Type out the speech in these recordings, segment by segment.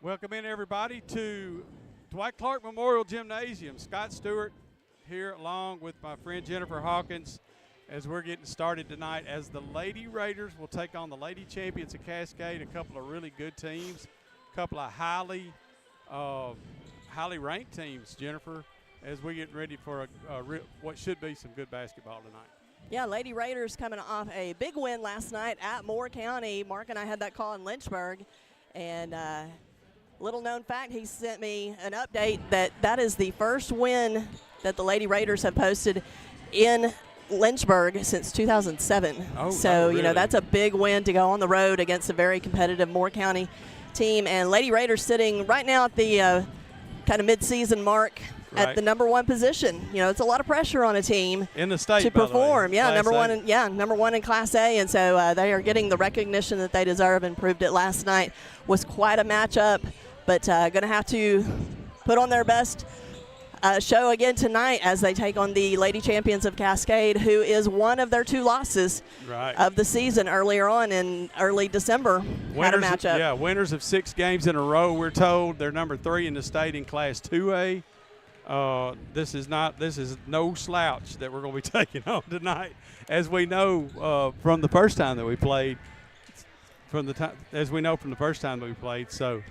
Welcome in, everybody, to Dwight Clark Memorial Gymnasium. Scott Stewart here along with my friend Jennifer Hawkins as we're getting started tonight as the Lady Raiders will take on the Lady Champions of Cascade, a couple of really good teams, a couple of highly ranked teams, Jennifer, as we get ready for what should be some good basketball tonight. Yeah, Lady Raiders coming off a big win last night at Moore County. Mark and I had that call in Lynchburg, and little known fact, he sent me an update that is the first win that the Lady Raiders have posted in Lynchburg since 2007. Oh, so, really? You know, that's a big win to go on the road against a very competitive Moore County team. And Lady Raiders sitting right now at the kind of mid-season mark at the number one position. You know, it's a lot of pressure on a team in the state to perform. Yeah, number one in Class A, and so they are getting the recognition that they deserve, and proved it last night. Was quite a matchup, but going to have to put on their best show again tonight as they take on the Lady Champions of Cascade, who is one of their two losses of the season earlier on in early December. Had a matchup. Yeah, winners of 6 games in a row, we're told. They're number 3 in the state in Class 2A. This is no slouch that we're going to be taking on tonight, as we know from the first time that we played. So,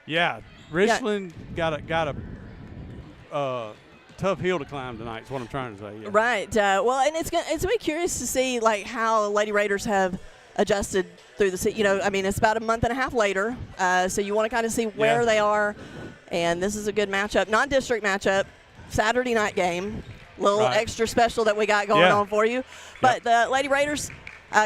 yeah, Richland got a tough hill to climb tonight. Is what I'm trying to say. Yeah. Right. Well, and it's going to be curious to see like how Lady Raiders have adjusted through the. You know, I mean, it's about a month and a half later, so you want to kind of see where they are. And this is a good matchup, non-district matchup, Saturday night game, little extra special that we got going on for you. But the Lady Raiders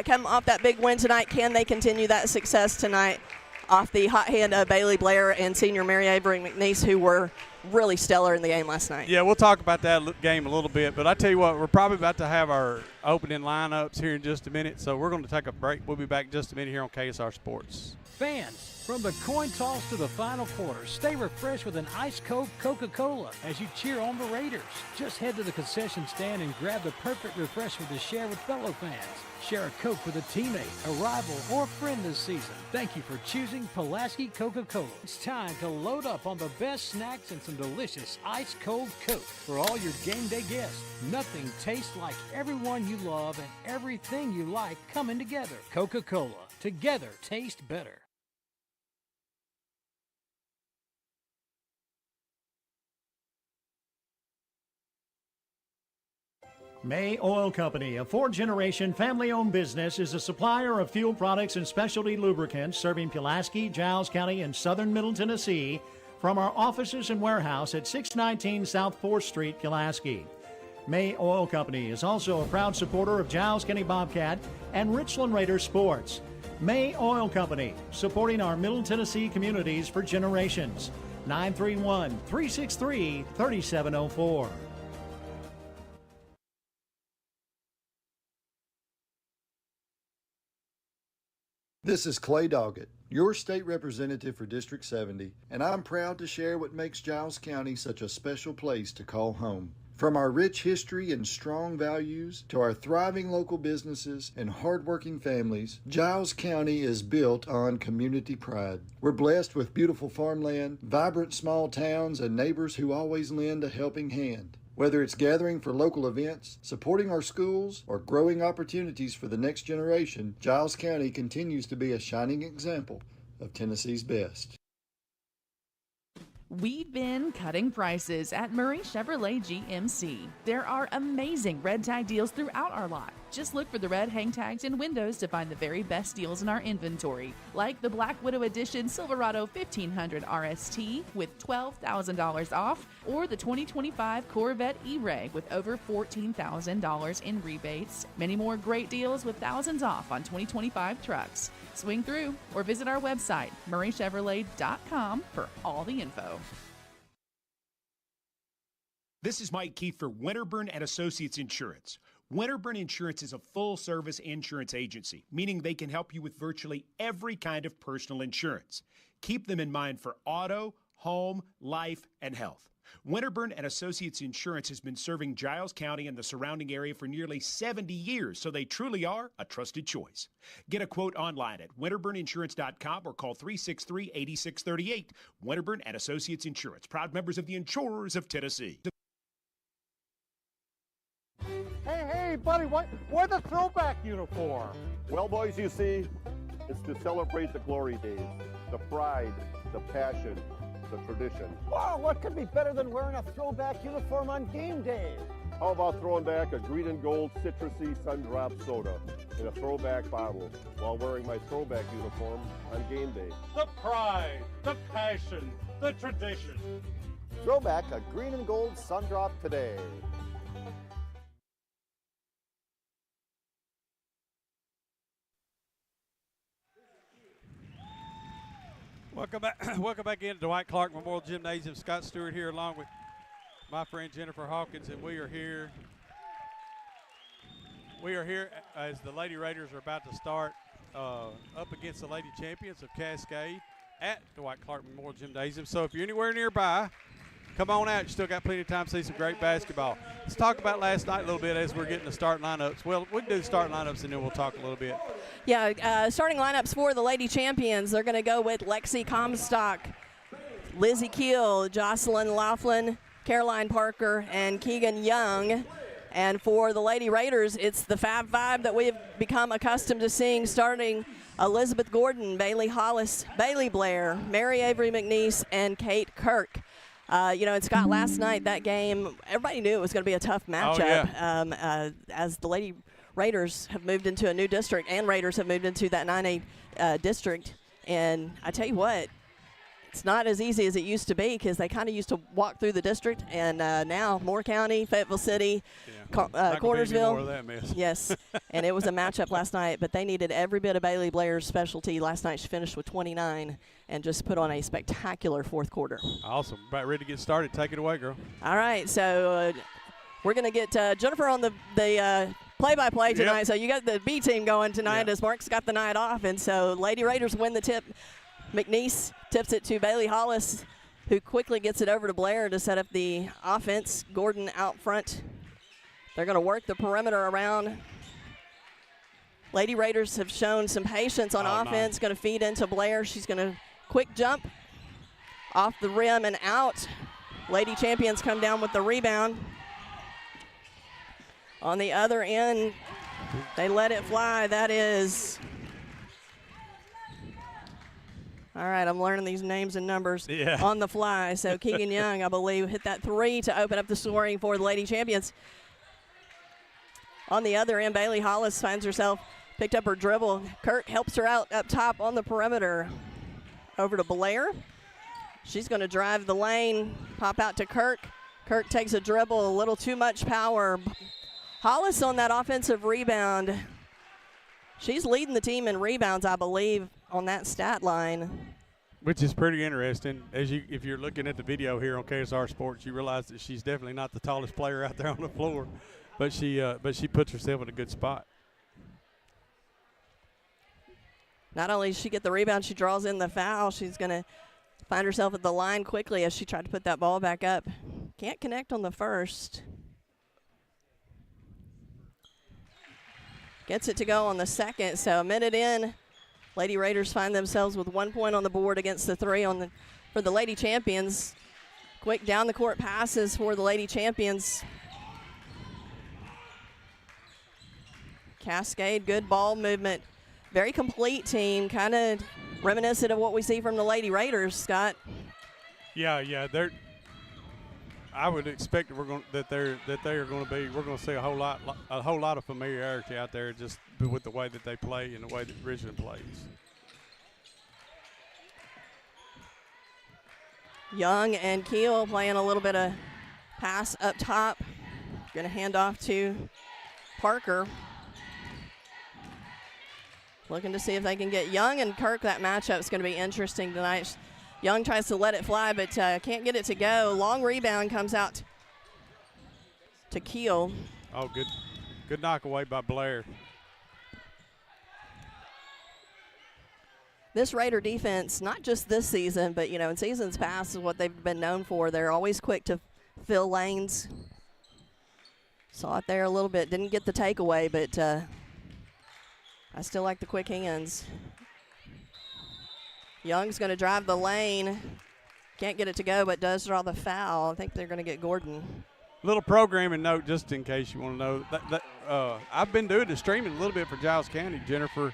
come off that big win tonight. Can they continue that success tonight off the hot hand of Bailey Blair and senior Mary Avery McNeese, who were really stellar in the game last night? Yeah, we'll talk about that game a little bit. But I tell you what, we're probably about to have our opening lineups here in just a minute. So we're going to take a break. We'll be back in just a minute here on KSR Sports. Fans, from the coin toss to the final quarter, stay refreshed with an ice cold Coca-Cola as you cheer on the Raiders. Just head to the concession stand and grab the perfect refreshment to share with fellow fans. Share a Coke with a teammate, a rival, or a friend this season. Thank you for choosing Pulaski Coca-Cola. It's time to load up on the best snacks and some delicious ice cold Coke for all your game day guests. Nothing tastes like everyone you love and everything you like coming together. Coca-Cola. Together, taste better. May Oil Company, a 4th-generation family-owned business, is a supplier of fuel products and specialty lubricants serving Pulaski, Giles County, and southern Middle Tennessee from our offices and warehouse at 619 South 4th Street, Pulaski. May Oil Company is also a proud supporter of Giles County Bobcat and Richland Raiders sports. May Oil Company, supporting our Middle Tennessee communities for generations. 931-363-3704. This is Clay Doggett, your state representative for District 70, and I'm proud to share what makes Giles County such a special place to call home. From our rich history and strong values to our thriving local businesses and hardworking families, Giles County is built on community pride. We're blessed with beautiful farmland, vibrant small towns, and neighbors who always lend a helping hand. Whether it's gathering for local events, supporting our schools, or growing opportunities for the next generation, Giles County continues to be a shining example of Tennessee's best. We've been cutting prices at Murray Chevrolet GMC. There are amazing red tag deals throughout our lot. Just look for the red hang tags and windows to find the very best deals in our inventory, like the Black Widow Edition Silverado 1500 RST with $12,000 off, or the 2025 Corvette E-Reg with over $14,000 in rebates. Many more great deals with thousands off on 2025 trucks. Swing through or visit our website, murraychevrolet.com, for all the info. This is Mike Keefe for Winterburn and Associates Insurance. Winterburn Insurance is a full-service insurance agency, meaning they can help you with virtually every kind of personal insurance. Keep them in mind for auto, home, life, and health. Winterburn and Associates Insurance has been serving Giles County and the surrounding area for nearly 70 years, so they truly are a trusted choice. Get a quote online at winterburninsurance.com or call 363-8638. Winterburn and Associates Insurance, proud members of the Insurers of Tennessee. Hey, buddy, why the throwback uniform? Well, boys, you see, it's to celebrate the glory days, the pride, the passion, the tradition. Wow, what could be better than wearing a throwback uniform on game day? How about throwing back a green and gold citrusy sun-drop soda in a throwback bottle while wearing my throwback uniform on game day? The pride, the passion, the tradition. Throwback a green and gold sun-drop today. Welcome back into Dwight Clark Memorial Gymnasium. Scott Stewart here along with my friend Jennifer Hawkins, and we are here as the Lady Raiders are about to start up against the Lady Champions of Cascade at Dwight Clark Memorial Gymnasium. So if you're anywhere nearby, come on out. You still got plenty of time to see some great basketball. Let's talk about last night a little bit as we're getting the start lineups. Well, we can do the start lineups and then we'll talk a little bit. Yeah, starting lineups for the Lady Champions. They're going to go with Lexi Comstock, Lizzie Keel, Jocelyn Laughlin, Caroline Parker, and Keegan Young. And for the Lady Raiders, it's the Fab Five that we have become accustomed to seeing, starting Elizabeth Gordon, Bailey Hollis, Bailey Blair, Mary Avery McNeese, and Kate Kirk. And Scott, last night, that game, everybody knew it was going to be a tough matchup. Oh, yeah. As the Lady Raiders have moved into a new district, and Raiders have moved into that 9A district. And I tell you what, it's not as easy as it used to be because they kind of used to walk through the district. And now Moore County, Fayetteville City, Cornersville. More of that mess. Yes, and it was a matchup last night, but they needed every bit of Bailey Blair's specialty. Last night she finished with 29 and just put on a spectacular fourth quarter. Awesome. About ready to get started. Take it away, girl. All right, so we're going to get Jennifer on the play-by-play tonight. Yep. So you got the B team going tonight as Mark's got the night off. And so Lady Raiders win the tip. McNeese tips it to Bailey Hollis, who quickly gets it over to Blair to set up the offense. Gordon out front. They're going to work the perimeter around. Lady Raiders have shown some patience on offense. Nice. Going to feed into Blair. She's going to quick jump off the rim and out. Lady Champions come down with the rebound. On the other end, they let it fly. That is, all right, I'm learning these names and numbers on the fly. So Keegan Young, I believe, hit that three to open up the scoring for the Lady Champions. On the other end, Bailey Hollis finds herself, picked up her dribble. Kirk helps her out up top on the perimeter. Over to Blair. She's going to drive the lane, pop out to Kirk. Kirk takes a dribble, a little too much power. Hollis on that offensive rebound. She's leading the team in rebounds, I believe, on that stat line. Which is pretty interesting. If you're looking at the video here on KSR Sports, you realize that she's definitely not the tallest player out there on the floor, but she puts herself in a good spot. Not only does she get the rebound, she draws in the foul. She's going to find herself at the line quickly as she tried to put that ball back up. Can't connect on the first. Gets it to go on the second. So a minute in, Lady Raiders find themselves with 1 point on the board against the three for the Lady Champions. Quick down the court passes for the Lady Champions. Cascade, good ball movement. Very complete team, kind of reminiscent of what we see from the Lady Raiders, Scott. Yeah. I would expect we're going to see a whole lot of familiarity out there just with the way that they play and the way that Richmond plays. Young and Keel playing a little bit of pass up top. Going to hand off to Parker. Looking to see if they can get Young and Kirk. That matchup is going to be interesting tonight. Young tries to let it fly, but can't get it to go. Long rebound comes out to Keel. Oh, good knock away by Blair. This Raider defense, not just this season, but, you know, in seasons past is what they've been known for. They're always quick to fill lanes. Saw it there a little bit. Didn't get the takeaway, but I still like the quick hands. Young's going to drive the lane. Can't get it to go, but does draw the foul. I think they're going to get Gordon. Little programming note, just in case you want to know. I've been doing the streaming a little bit for Giles County, Jennifer,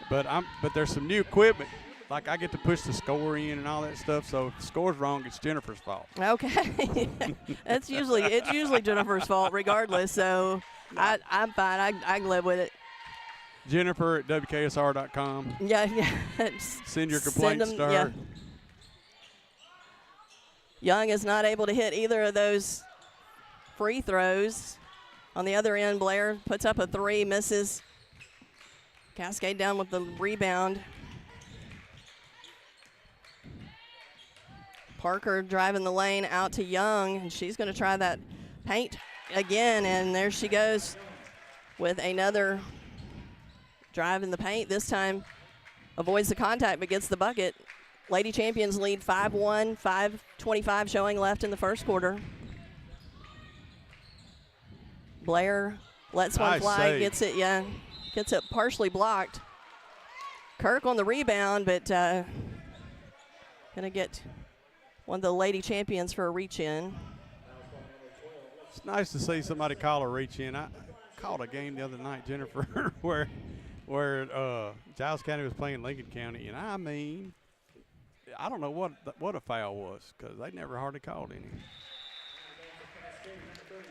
but there's some new equipment. Like I get to push the score in and all that stuff. So if the score's wrong, it's Jennifer's fault. Okay, it's usually Jennifer's fault, regardless. So I'm fine. I can live with it. Jennifer at WKSR.com. Yeah. Send your complaints to her. Yeah. Young is not able to hit either of those free throws. On the other end, Blair puts up a three, misses. Cascade down with the rebound. Parker driving the lane out to Young, and she's going to try that paint again, and there she goes with another drive in the paint. This time avoids the contact but gets the bucket. Lady Champions lead 5-1, 5:25 showing left in the first quarter. Blair lets one fly, gets it partially blocked. Kirk on the rebound, but going to get one of the Lady Champions for a reach-in. It's nice to see somebody call a reach-in. I called a game the other night, Jennifer, where Giles County was playing Lincoln County, and I mean, I don't know what a foul was because they never hardly called any.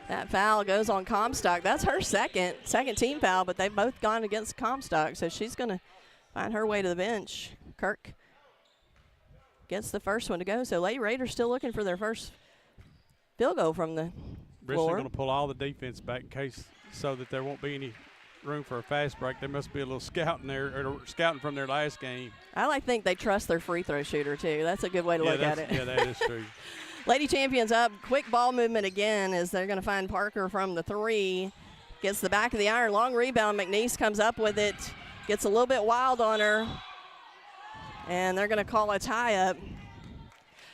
That foul goes on Comstock. That's her second team foul, but they've both gone against Comstock, so she's going to find her way to the bench. Kirk gets the first one to go. So Lady Raiders still looking for their first field goal from the floor. Richard's going to pull all the defense back in case so that there won't be any room for a fast break. There must be a little scouting there, or scouting from their last game. I think they trust their free throw shooter too. That's a good way to look at it. Yeah, that is true. Lady Champions up. Quick ball movement again as they're going to find Parker from the three. Gets the back of the iron. Long rebound. McNeese comes up with it. Gets a little bit wild on her. And they're going to call a tie-up.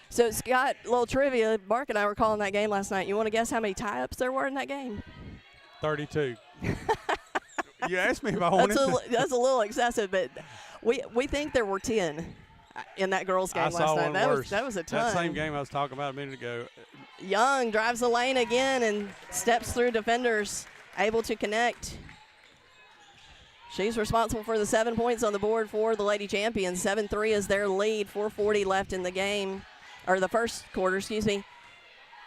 So, Scott, a little trivia. Mark and I were calling that game last night. You want to guess how many tie-ups there were in that game? 32. You asked me if I wanted to. That's a little excessive, but we think there were 10 in that girls' game last night. That was a ton. That same game I was talking about a minute ago. Young drives the lane again and steps through defenders, able to connect. She's responsible for the 7 points on the board for the Lady Champions. 7-3 is their lead. 4:40 left in the game, or the first quarter, excuse me.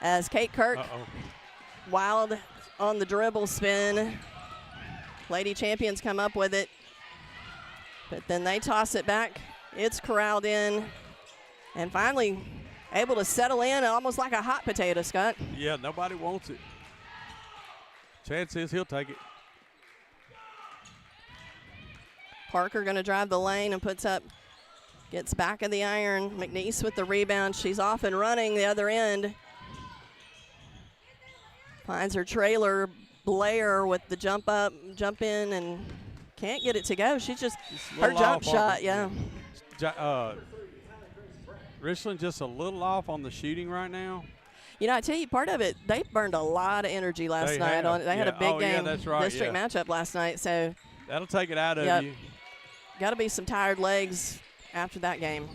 As Kate Kirk, wild on the dribble spin. Lady Champions come up with it, but then they toss it back. It's corralled in, and finally able to settle in almost like a hot potato, Scott. Yeah, nobody wants it. Chance is he'll take it. Parker going to drive the lane and gets back of the iron. McNeese with the rebound. She's off and running the other end. Finds her trailer. Blair with the jump in, and can't get it to go. She's just her jump shot, yeah. Richland just a little off on the shooting right now. You know, I tell you, part of it, they burned a lot of energy last night. They had a big game district matchup last night, so that'll take it out of you. Got to be some tired legs after that game.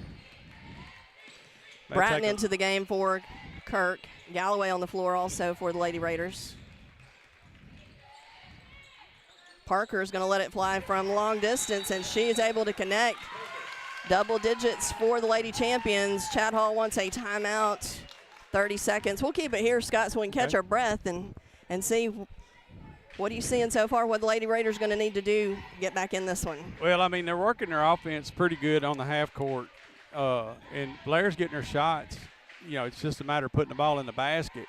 Bratton into the game for Kirk. Galloway on the floor also for the Lady Raiders. Parker is going to let it fly from long distance, and she is able to connect. Double digits for the Lady Champions. Chad Hall wants a timeout. 30 seconds. We'll keep it here, Scott, so we can catch our breath and see what are you seeing so far, what the Lady Raiders going to need to do to get back in this one. Well, I mean, they're working their offense pretty good on the half court, and Blair's getting her shots. You know, it's just a matter of putting the ball in the basket.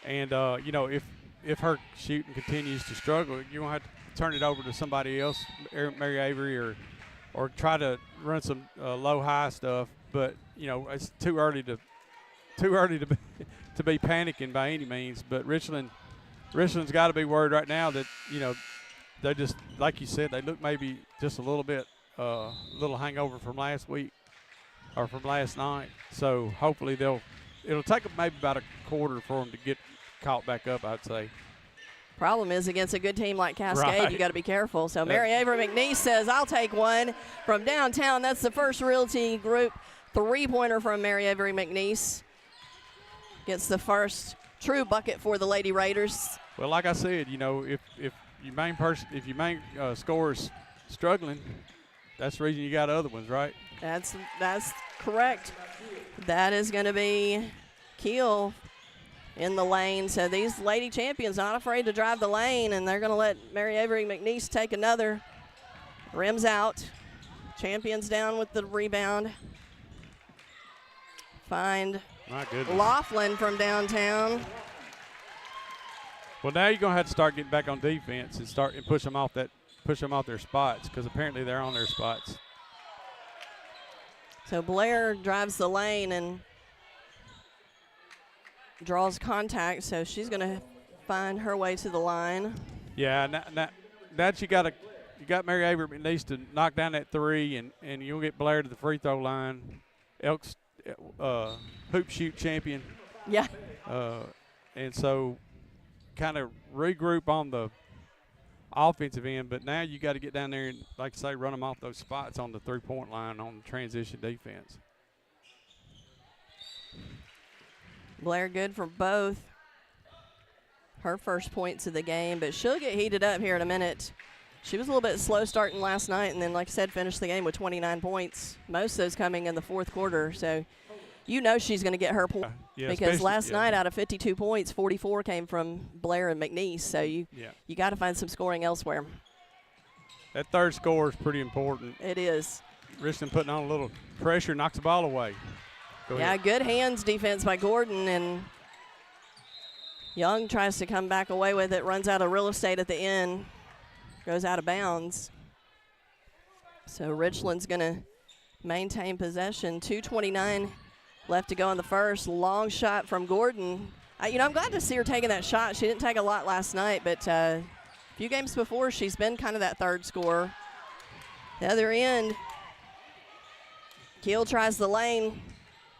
And, you know, if her shooting continues to struggle, you're going to have to turn it over to somebody else, Mary Avery, or try to run some low-high stuff. But, you know, it's too early to be panicking by any means. But Richland's got to be worried right now that, you know, they just, like you said, they look maybe just a little bit little hangover from last week or from last night. So hopefully it'll take them maybe about a quarter for them to get caught back up, I'd say. Problem is, against a good team like Cascade, Right. you got to be careful. So Mary Avery McNeese says, I'll take one from downtown. That's the first Realty Group three-pointer from Mary Avery McNeese. Gets the first true bucket for the Lady Raiders. Well, like I said, you know, if your main scorer's struggling, that's the reason you got other ones, right? That's correct. That is going to be Keel in the lane. So these Lady Champions not afraid to drive the lane, and they're going to let Mary Avery McNeese take another. Rims out. Champions down with the rebound. Find My goodness. Laughlin from downtown. Well, now you're going to have to start getting back on defense and push them off their spots, because apparently they're on their spots. So Blair drives the lane and draws contact, so she's going to find her way to the line. Yeah, now you got Mary Avery McNeese to knock down that three, and you'll get Blair to the free throw line. Elks hoop shoot champion. Yeah. And so kind of regroup on the offensive end, but now you got to get down there and, like I say, run them off those spots on the three-point line on the transition defense. Blair good for both. Her first points of the game, but she'll get heated up here in a minute. She was a little bit slow starting last night, and then, like I said, finished the game with 29 points. Most of those coming in the fourth quarter. So you know she's going to get her point because last night out of 52 points, 44 came from Blair and McNeese. So you got to find some scoring elsewhere. That third score is pretty important. It is. Richland putting on a little pressure, knocks the ball away. Go ahead. Good hands defense by Gordon, and Young tries to come back away with it, runs out of real estate at the end, goes out of bounds. So Richland's going to maintain possession. 2:29 left to go in the first. Long shot from Gordon. I'm glad to see her taking that shot. She didn't take a lot last night, but a few games before she's been kind of that third scorer. The other end, Keel tries the lane.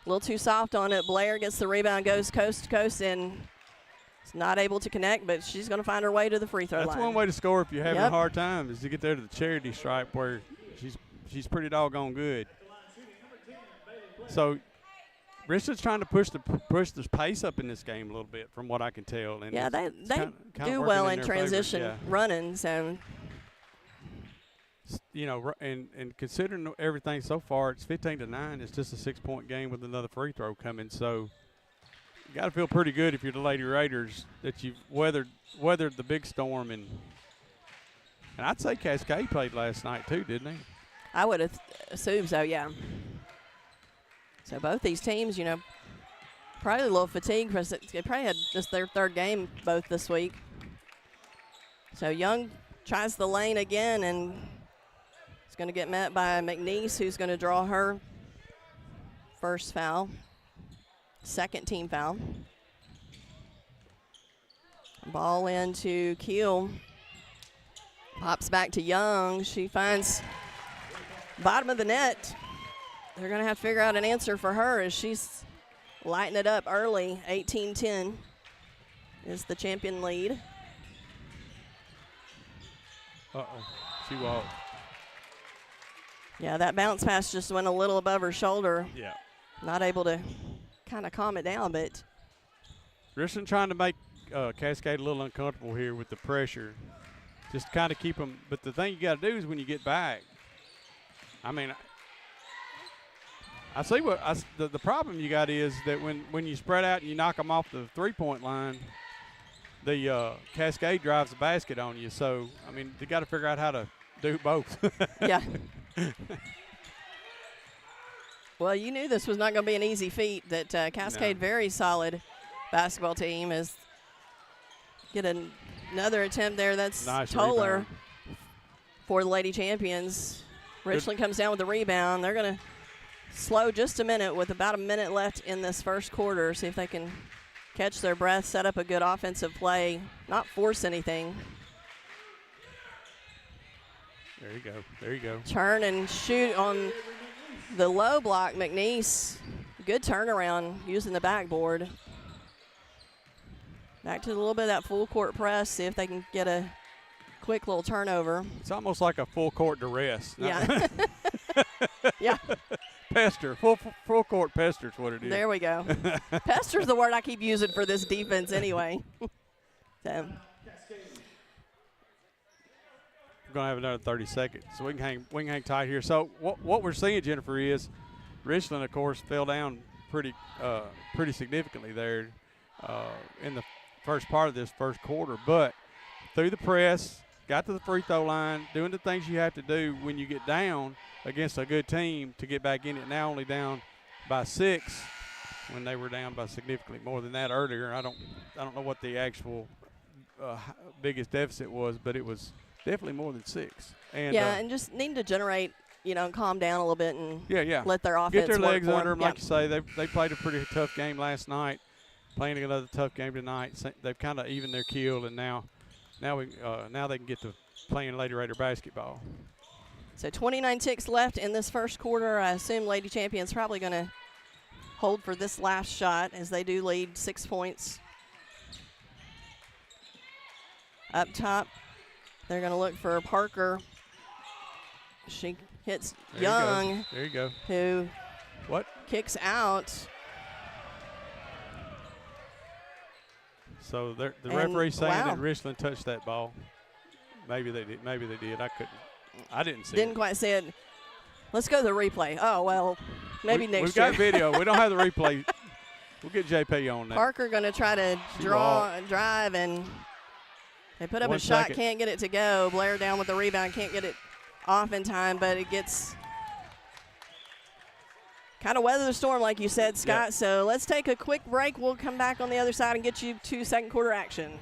A little too soft on it. Blair gets the rebound, goes coast to coast, and is not able to connect, but she's going to find her way to the free throw line. That's one way to score if you're having a hard time, is to get there to the charity stripe where she's pretty doggone good. So Richard's trying to push the pace up in this game a little bit, from what I can tell. And they kinda do well in transition running. So, and considering everything so far, it's 15-9. It's just a 6-point game with another free throw coming. So you got to feel pretty good if you're the Lady Raiders that you've weathered the big storm. And I'd say Cascade played last night too, didn't he? I would have assumed so, yeah. So both these teams, probably a little fatigued because they probably had just their third game both this week. So Young tries the lane again, and it's going to get met by McNeese, who's going to draw her first foul, second team foul. Ball into Keel. Pops back to Young. She finds bottom of the net. They're going to have to figure out an answer for her as she's lighting it up early. 18-10 is the champion lead. Uh-oh. She walked. Yeah, that bounce pass just went a little above her shoulder. Yeah. Not able to kind of calm it down, but. Richland trying to make Cascade a little uncomfortable here with the pressure. Just kind of keep them. But the thing you got to do is when you get back, I see the problem you got is that when you spread out and you knock them off the three-point line, the Cascade drives the basket on you. So, they got to figure out how to do both. Yeah. Well, you knew this was not going to be an easy feat. That Cascade, very solid basketball team, is get another attempt there. That's nice Toller rebound for the Lady Champions. Richland comes down with the rebound. They're going to slow just a minute with about a minute left in this first quarter. See if they can catch their breath, set up a good offensive play, not force anything. There you go. There you go. Turn and shoot on the low block. McNeese, good turnaround using the backboard. Back to a little bit of that full court press, see if they can get a quick little turnover. It's almost like a full court duress. Yeah. Yeah. Pester. Full court pester is what it is. There we go. Pester's the word I keep using for this defense anyway. So. We're going to have another 30 seconds, so we can hang tight here. So what we're seeing, Jennifer, is Richland, of course, fell down pretty significantly there in the first part of this first quarter. But through the press, got to the free throw line, doing the things you have to do when you get down against a good team to get back in it. Now only down by 6 when they were down by significantly more than that earlier. I don't know what the actual biggest deficit was, but it was definitely more than 6. And and just need to generate, calm down a little bit and let their offense get their work legs for under them. Yep. Like you say, they played a pretty tough game last night, playing another tough game tonight. They've kind of evened their keel, and now they can get to playing Lady Raider basketball. So 29 ticks left in this first quarter. I assume Lady Champions probably going to hold for this last shot as they do lead 6 points. Up top, they're going to look for Parker. She hits Young. There you go. Who kicks out. So the referee saying that Richland touched that ball. Maybe they did. I didn't see it. Didn't quite see it. Let's go to the replay. Oh, well, maybe next year. We've got video. We don't have the replay. We'll get JP on that. Parker going to try to drive, and they put up a shot, can't get it to go. Blair down with the rebound, can't get it off in time, but it gets kind of weather the storm, like you said, Scott. Yep. So let's take a quick break. We'll come back on the other side and get you to second quarter action.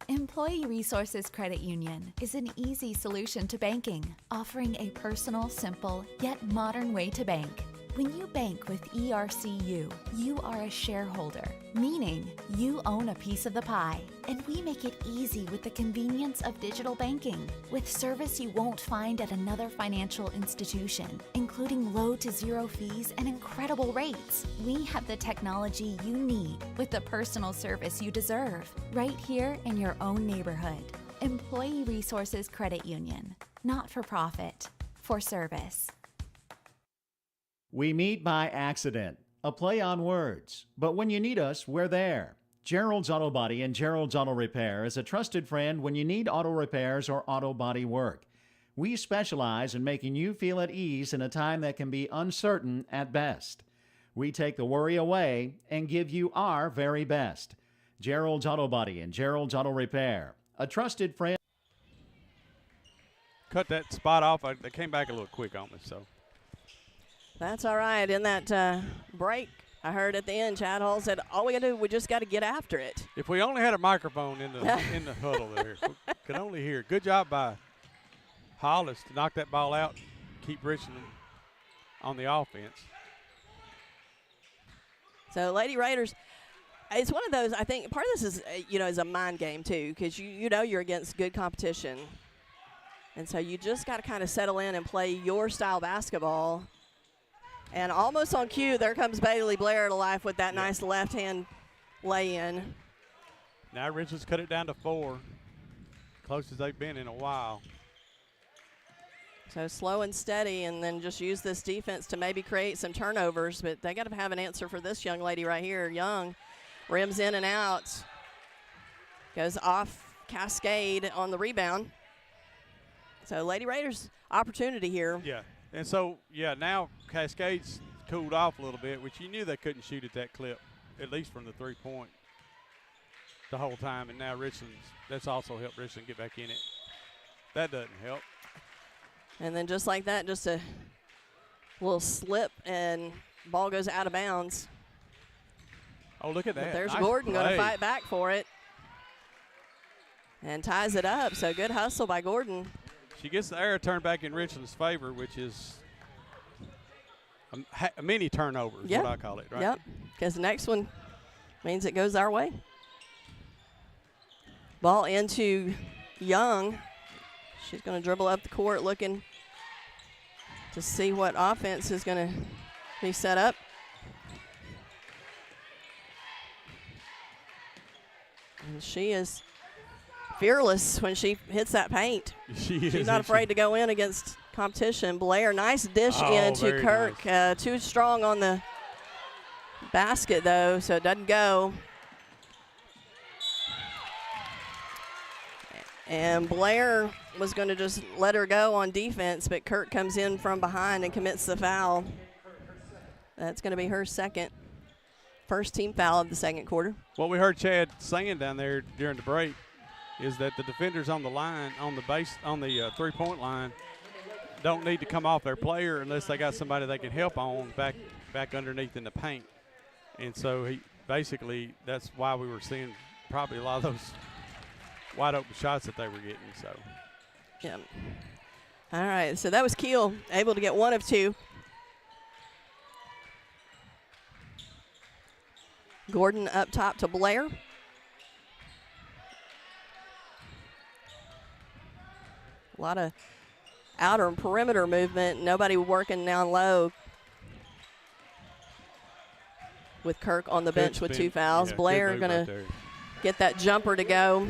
Employee Resources Credit Union is an easy solution to banking, offering a personal, simple, yet modern way to bank. When you bank with ERCU, you are a shareholder, meaning you own a piece of the pie. And we make it easy with the convenience of digital banking, with service you won't find at another financial institution, including low to zero fees and incredible rates. We have the technology you need with the personal service you deserve, right here in your own neighborhood. Employee Resources Credit Union, not for profit, for service. We meet by accident, a play on words. But when you need us, we're there. Gerald's Auto Body and Gerald's Auto Repair is a trusted friend when you need auto repairs or auto body work. We specialize in making you feel at ease in a time that can be uncertain at best. We take the worry away and give you our very best. Gerald's Auto Body and Gerald's Auto Repair, a trusted friend. Cut that spot off. They came back a little quick on me, so. That's all right. In that break, I heard at the end, Chad Hall said, all we got to do, we just got to get after it. If we only had a microphone in the huddle there, we could only hear. Good job by Hollis to knock that ball out, keep Richland on the offense. So, Lady Raiders, it's one of those, I think, part of this is, is a mind game, too, because you know you're against good competition. And so you just got to kind of settle in and play your style basketball. And almost on cue, there comes Bailey Blair to life with that nice left-hand lay-in. Now Richlands cut it down to 4, close as they've been in a while. So slow and steady, and then just use this defense to maybe create some turnovers. But they got to have an answer for this young lady right here. Young rims in and out. Goes off Cascade on the rebound. So Lady Raiders opportunity here. Yeah. And so, now Cascade's cooled off a little bit, which you knew they couldn't shoot at that clip, at least from the three-point the whole time. And now that's also helped Richland get back in it. That doesn't help. And then just like that, just a little slip, and ball goes out of bounds. Oh, look at that. But there's nice Gordon going to play. fight back for it and ties it up. So good hustle by Gordon. She gets the error turned back in Richland's favor, which is a mini turnover is what I call it, right? Yep, because the next one means it goes our way. Ball into Young. She's going to dribble up the court looking to see what offense is going to be set up. And she is fearless when she hits that paint. She's not afraid to go in against competition. Blair, nice dish in to Kirk. Nice. Too strong on the basket, though, so it doesn't go. And Blair was going to just let her go on defense, but Kirk comes in from behind and commits the foul. That's going to be her first team foul of the second quarter. What we heard Chad saying down there during the break is that the defenders on the line, on the three-point line, don't need to come off their player unless they got somebody they can help on back underneath in the paint. And so that's why we were seeing probably a lot of those wide open shots that they were getting. So, yeah. All right, so that was Keel able to get one of two. Gordon up top to Blair. A lot of outer and perimeter movement. Nobody working down low. With Kirk on the bench with two fouls. Yeah, Blair going to get that jumper to go.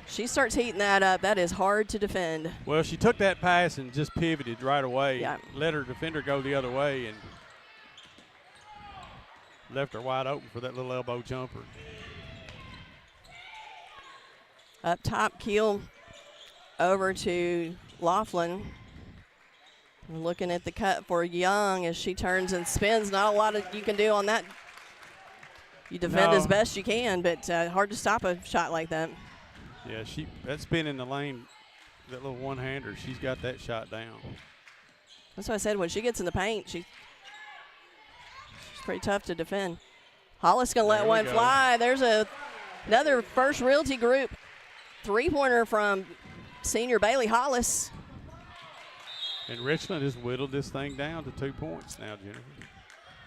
She starts heating that up. That is hard to defend. Well, she took that pass and just pivoted right away. Yeah. Let her defender go the other way and left her wide open for that little elbow jumper. Up top, Keel over to Laughlin. We're looking at the cut for Young as she turns and spins. Not a lot you can do on that. You defend as best you can, but hard to stop a shot like that. Yeah, that spin in the lane, that little one-hander, she's got that shot down. That's what I said. When she gets in the paint, she's pretty tough to defend. Hollis going to let one fly. There's another First Realty Group three-pointer from senior Bailey Hollis. And Richland has whittled this thing down to 2 points now, Jennifer.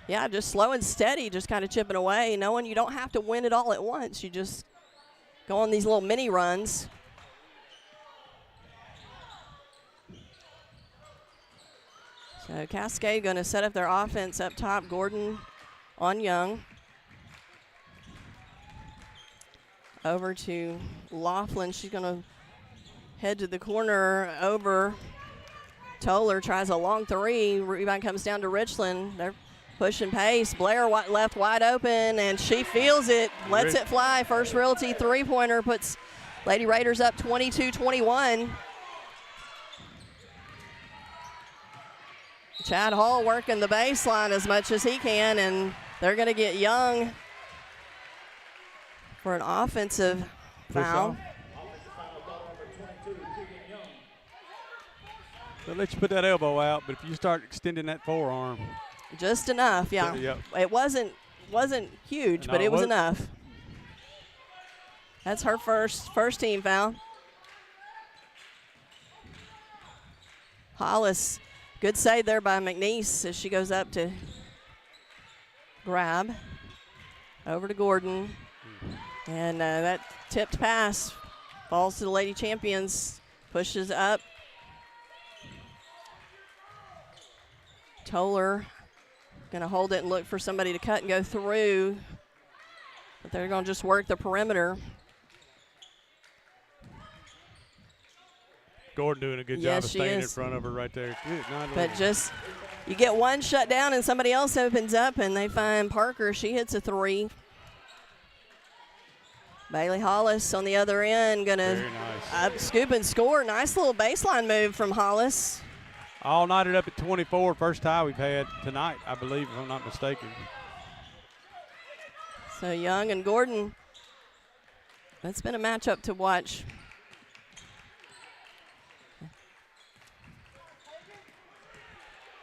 Yeah, just slow and steady, just kind of chipping away, knowing you don't have to win it all at once. You just go on these little mini runs. So Cascade going to set up their offense up top. Gordon on Young. Over to Laughlin. She's going to head to the corner over. Toller tries a long three. Rebound comes down to Richland. They're pushing pace. Blair left wide open, and she feels it. Lets it fly. First Realty three-pointer puts Lady Raiders up 22-21. Chad Hall working the baseline as much as he can, and they're going to get Young for an offensive foul. They'll let you put that elbow out, but if you start extending that forearm. Just enough, yeah. Yep. It wasn't huge, but it was enough. That's her first team foul. Hollis, good save there by McNeese as she goes up to grab. Over to Gordon. And that tipped pass falls to the Lady Champions, pushes up. Toller going to hold it and look for somebody to cut and go through. But they're going to just work the perimeter. Gordon doing a good job of staying in front of her right there. But just, you get one shut down and somebody else opens up and they find Parker. She hits a three. Bailey Hollis on the other end going to scoop and score. Nice little baseline move from Hollis. All knotted up at 24, first tie we've had tonight, I believe, if I'm not mistaken. So Young and Gordon, that's been a matchup to watch.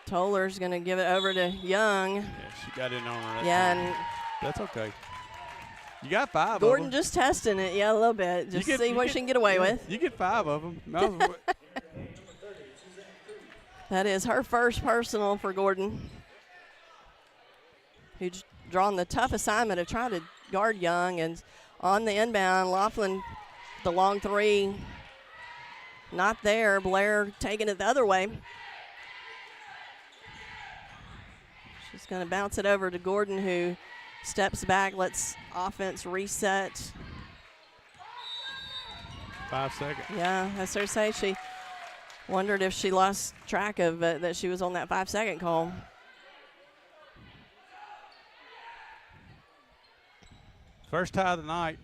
Toller's going to give it over to Young. Yeah, she got in on her. And that's okay. You got 5 Gordon of them. just testing it, a little bit. Just see what she can get away with. You get 5 of them. That is her first personal for Gordon, who's drawn the tough assignment of trying to guard Young. And on the inbound, Laughlin, the long three. Not there. Blair taking it the other way. She's going to bounce it over to Gordon, who steps back, lets offense reset. 5 seconds. Yeah, that's her say. She wondered if she lost track of that she was on that 5-second call. First tie of the night.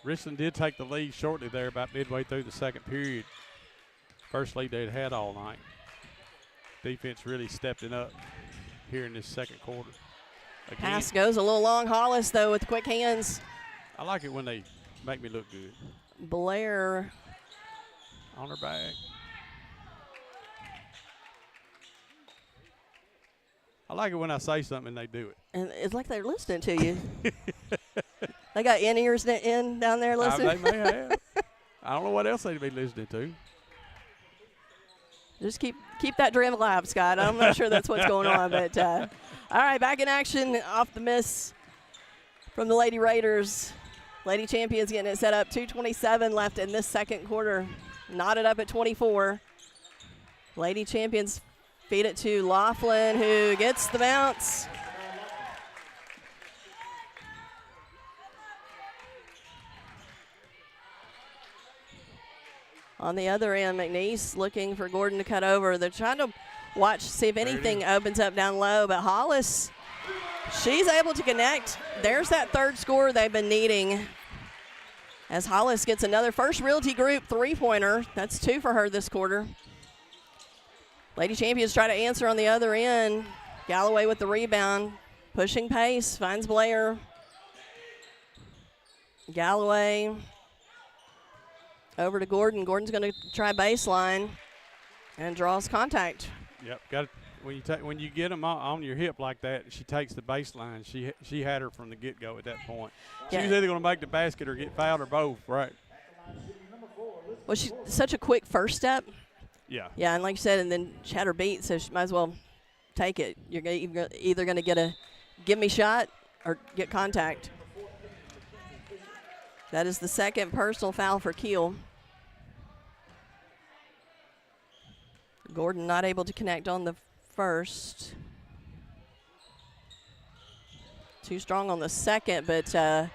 Richland did take the lead shortly there about midway through the second period. First lead they'd had all night. Defense really stepping up here in this second quarter. Again, Pass goes a little long. Hollis, though, with quick hands. I like it when they make me look good. Blair on her back. I like it when I say something and they do it. And it's like they're listening to you. They got in-ears in down there listening. They may have. I don't know what else they'd be listening to. Just keep that dream alive, Scott. I'm not sure that's what's going on. But, all right, back in action off the miss from the Lady Raiders. Lady Champions getting it set up. 2:27 left in this second quarter. Knotted up at 24. Lady Champions feed it to Laughlin, who gets the bounce. On the other end, McNeese looking for Gordon to cut over. They're trying to watch, see if anything opens up down low. But Hollis, she's able to connect. There's that third score they've been needing. As Hollis gets another First Realty Group three-pointer. That's 2 for her this quarter. Lady Champions try to answer on the other end. Galloway with the rebound. Pushing pace, finds Blair. Galloway over to Gordon. Gordon's going to try baseline and draws contact. Yep, got when you get them on your hip like that, she takes the baseline. She had her from the get-go at that point. She was either going to make the basket or get fouled or both, right? Well, she's such a quick first step. Yeah. Yeah, and like you said, and then she had her beat, so she might as well take it. You're either going to get a give-me shot or get contact. That is the second personal foul for Kiel. Gordon not able to connect on the first. Too strong on the second, but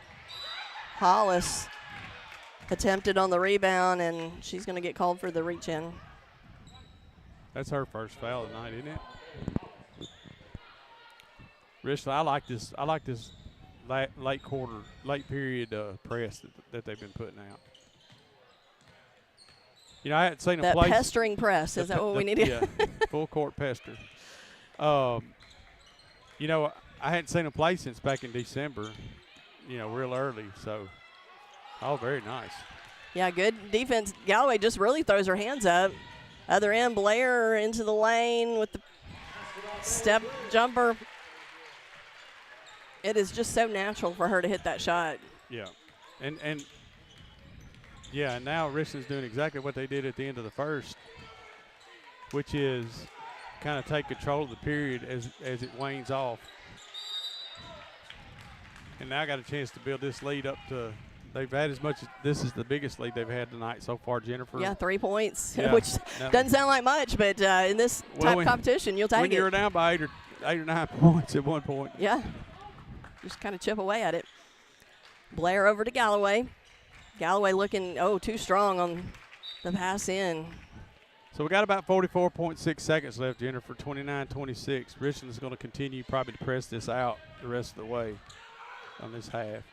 Hollis attempted on the rebound, and she's going to get called for the reach-in. That's her first foul tonight, isn't it? Richland, I like this late period press that they've been putting out. You know, I hadn't seen a place. That pestering press, is that what we need to? Yeah, full court pester. You know, I hadn't seen a play since back in December, you know, real early. So, very nice. Yeah, good defense. Galloway just really throws her hands up. Other end, Blair into the lane with the step jumper. It is just so natural for her to hit that shot. Yeah, and now Richland's doing exactly what they did at the end of the first, which is kind of take control of the period as it wanes off. And now got a chance to build this lead up to. They've had as much. This is the biggest lead they've had tonight so far, Jennifer. Yeah, 3 points, yeah. which doesn't sound like much, but in this type of competition, you'll take it. When you're down by 8 or 9 points at one point. Yeah, just kind of chip away at it. Blair over to Galloway. Galloway looking, too strong on the pass in. So we got about 44.6 seconds left, Jennifer, 29-26. Richland's going to continue probably to press this out the rest of the way on this half.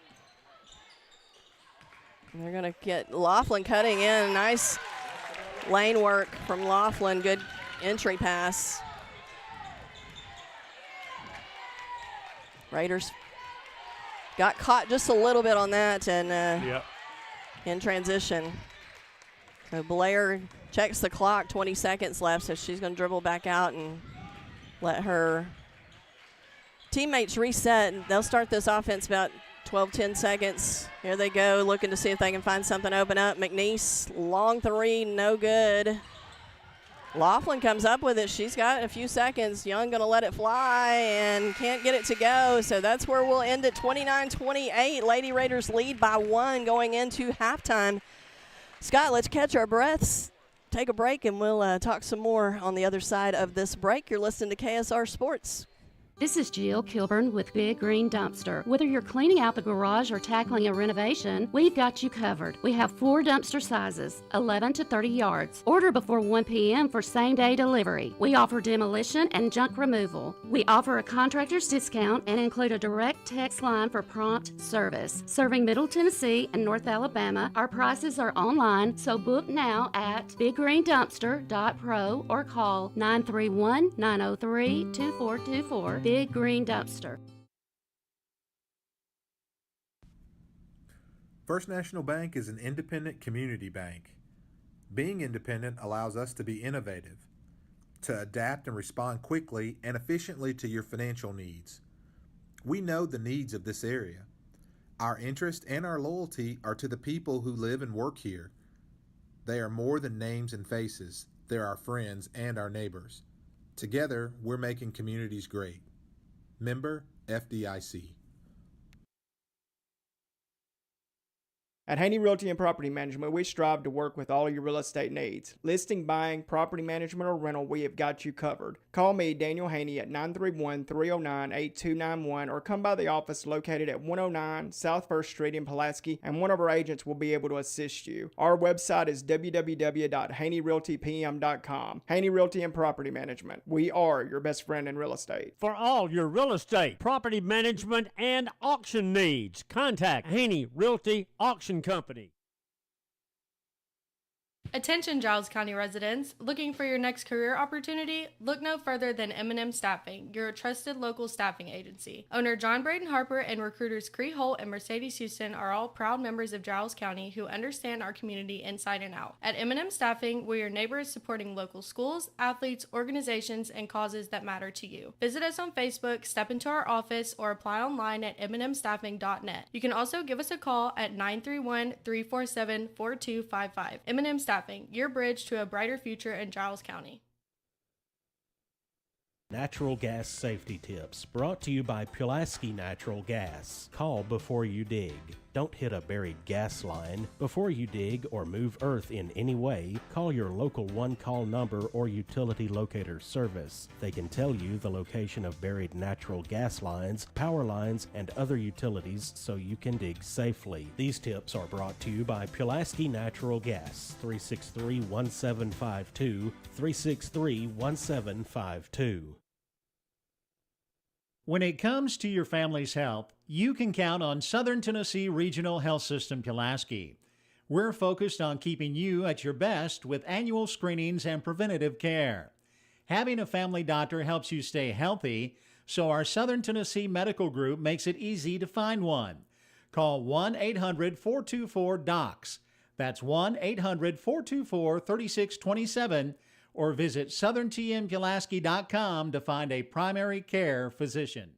They're going to get Laughlin cutting in. Nice lane work from Laughlin. Good entry pass. Raiders got caught just a little bit on that and in transition. So Blair checks the clock, 20 seconds left, so she's going to dribble back out and let her teammates reset. They'll start this offense about 10 seconds. Here they go, looking to see if they can find something open up. McNeese, long three, no good. Laughlin comes up with it. She's got a few seconds. Young going to let it fly and can't get it to go. So that's where we'll end at 29-28. Lady Raiders lead by 1 going into halftime. Scott, let's catch our breaths. take a break, and we'll talk some more on the other side of this break. You're listening to KSR Sports. This is Jill Kilburn with Big Green Dumpster. Whether you're cleaning out the garage or tackling a renovation, we've got you covered. We have 4 dumpster sizes, 11 to 30 yards. Order before 1 p.m. for same-day delivery. We offer demolition and junk removal. We offer a contractor's discount and include a direct text line for prompt service. Serving Middle Tennessee and North Alabama, our prices are online, so book now at biggreendumpster.pro or call 931-903-2424. Big Green Dumpster. First National Bank is an independent community bank. Being independent allows us to be innovative, to adapt and respond quickly and efficiently to your financial needs. We know the needs of this area. Our interest and our loyalty are to the people who live and work here. They are more than names and faces. They're our friends and our neighbors. Together, we're making communities great. Member FDIC. At Haney Realty and Property Management, we strive to work with all your real estate needs. Listing, buying, property management, or rental, we have got you covered. Call me, Daniel Haney, at 931-309-8291 or come by the office located at 109 South 1st Street in Pulaski, and one of our agents will be able to assist you. Our website is www.haneyrealtypm.com. Haney Realty and Property Management. We are your best friend in real estate. For all your real estate, property management, and auction needs, contact Haney Realty Auction Company. Attention Giles County residents, looking for your next career opportunity? Look no further than M&M Staffing, your trusted local staffing agency. Owner John Braden Harper and recruiters Cree Holt and Mercedes Houston are all proud members of Giles County who understand our community inside and out. At M&M Staffing, we're your neighbors supporting local schools, athletes, organizations, and causes that matter to you. Visit us on Facebook, step into our office, or apply online at mnmstaffing.net. You can also give us a call at 931-347-4255. M&M Staffing, your bridge to a brighter future in Giles County. Natural gas safety tips brought to you by Pulaski Natural Gas. Call before you dig. Don't hit a buried gas line. Before you dig or move earth in any way, call your local one-call number or utility locator service. They can tell you the location of buried natural gas lines, power lines, and other utilities so you can dig safely. These tips are brought to you by Pulaski Natural Gas, 363-1752, 363-1752. When it comes to your family's health, you can count on Southern Tennessee Regional Health System Pulaski. We're focused on keeping you at your best with annual screenings and preventative care. Having a family doctor helps you stay healthy, so our Southern Tennessee Medical Group makes it easy to find one. Call 1-800-424-DOCS. That's 1-800-424-3627, or visit southerntmpulaski.com to find a primary care physician.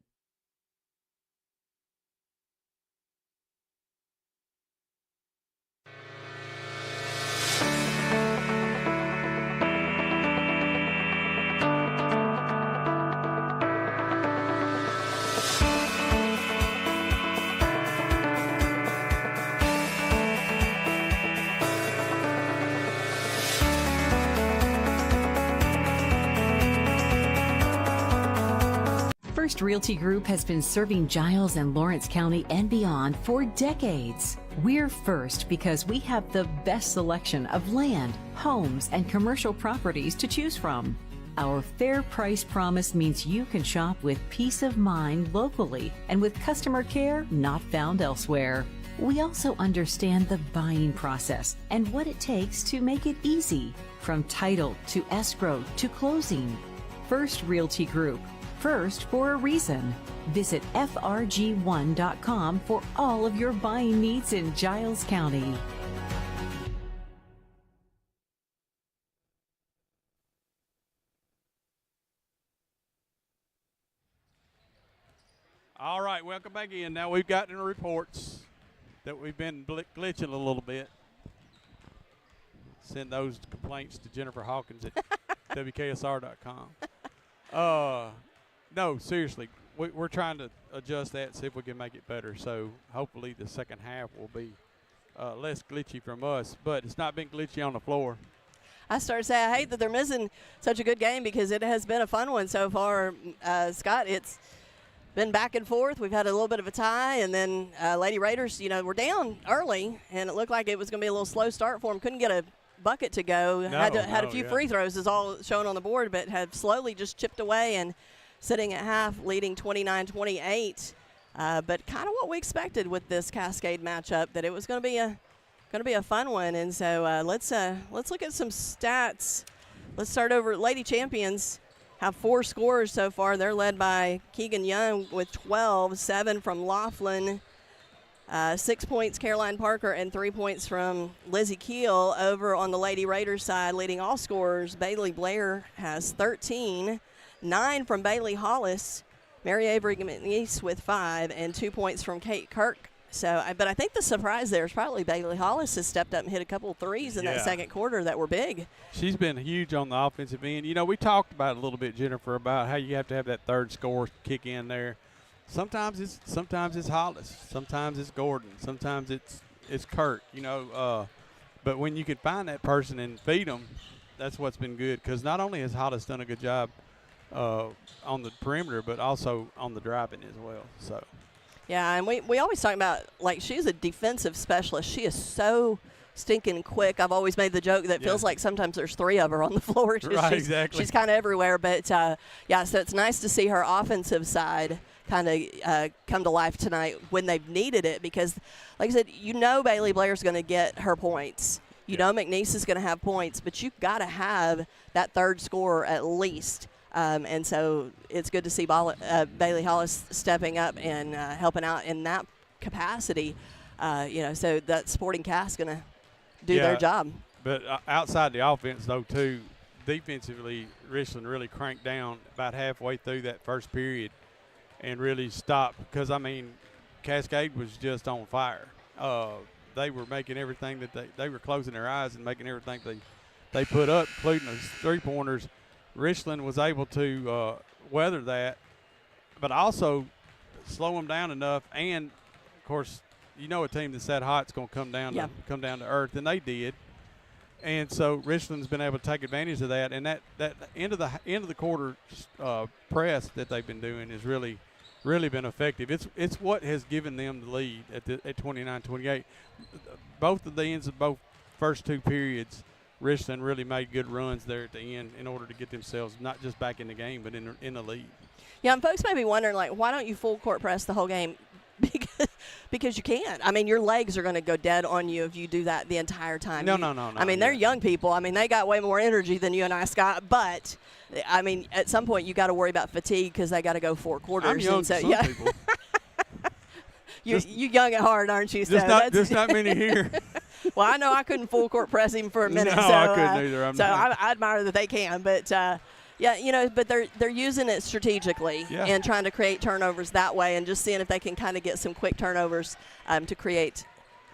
First Realty Group has been serving Giles and Lawrence County and beyond for decades. We're first because we have the best selection of land, homes, and commercial properties to choose from. Our fair price promise means you can shop with peace of mind locally and with customer care not found elsewhere. We also understand the buying process and what it takes to make it easy, from title to escrow to closing. First Realty Group. First for a reason. Visit frg1.com for all of your buying needs in Giles County. All right, welcome back in. Now we've gotten reports that we've been glitching a little bit. Send those complaints to Jennifer Hawkins at WKSR.com. No, seriously, we're trying to adjust that, see if we can make it better. So hopefully the second half will be less glitchy from us, but it's not been glitchy on the floor. I started to say I hate that they're missing such a good game because it has been a fun one so far. Scott, it's been back and forth. We've had a little bit of a tie, and then Lady Raiders, were down early, and it looked like it was going to be a little slow start for them. Couldn't get a bucket to go. Had a few free throws is all shown on the board, but have slowly just chipped away and sitting at half, leading 29-28. But kind of what we expected with this Cascade matchup, that it was going to be a fun one. And so let's look at some stats. Let's start over at Lady Champions. Have 4 scorers so far. They're led by Keegan Young with 12, 7 from Laughlin, 6 points Caroline Parker, and 3 points from Lizzie Keel. Over on the Lady Raiders side, leading all scorers, Bailey Blair has 13, 9 from Bailey Hollis, Mary Avery McNeese with 5, and 2 points from Kate Kirk. So, but I think the surprise there is probably Bailey Hollis has stepped up and hit a couple of threes in that second quarter that were big. She's been huge on the offensive end. We talked about it a little bit, Jennifer, about how you have to have that third score kick in there. Sometimes it's Hollis, sometimes it's Gordon, sometimes it's Kirk. But when you can find that person and feed them, that's what's been good. Because not only has Hollis done a good job on the perimeter, but also on the driving as well. So. Yeah, and we always talk about, she's a defensive specialist. She is so stinking quick. I've always made the joke that it feels like sometimes there's 3 of her on the floor. Right, exactly. She's kind of everywhere. But, so it's nice to see her offensive side kind of come to life tonight when they've needed it because, like I said, Bailey Blair's going to get her points. McNeese is going to have points, but you've got to have that third scorer at least. And so it's good to see Bailey Hollis stepping up and helping out in that capacity. So that supporting cast going to do their job. But outside the offense, though, too, defensively, Richland really cranked down about halfway through that first period and really stopped because, Cascade was just on fire. They were making everything that they were closing their eyes and making everything they put up, including those three-pointers. Richland was able to weather that, but also slow them down enough. And, of course, a team that's that hot is going to come down to earth, and they did. And so Richland's been able to take advantage of that. And that end of the quarter press that they've been doing has really been effective. It's what has given them the lead at 29-28. Both of the ends of both first 2 periods, Richland really made good runs there at the end in order to get themselves not just back in the game, but in the lead. Yeah, and folks may be wondering, why don't you full court press the whole game? Because you can't. Your legs are going to go dead on you if you do that the entire time. No. They're young people. They got way more energy than you and I, Scott. But, at some point you got to worry about fatigue because they got to go 4 quarters. I'm young, so, some people. You young at heart, aren't you? There's not many here. Well, I know I couldn't full court press him for a minute. No, so, I couldn't either. I admire that they can, but but they're using it strategically and trying to create turnovers that way, and just seeing if they can kind of get some quick turnovers to create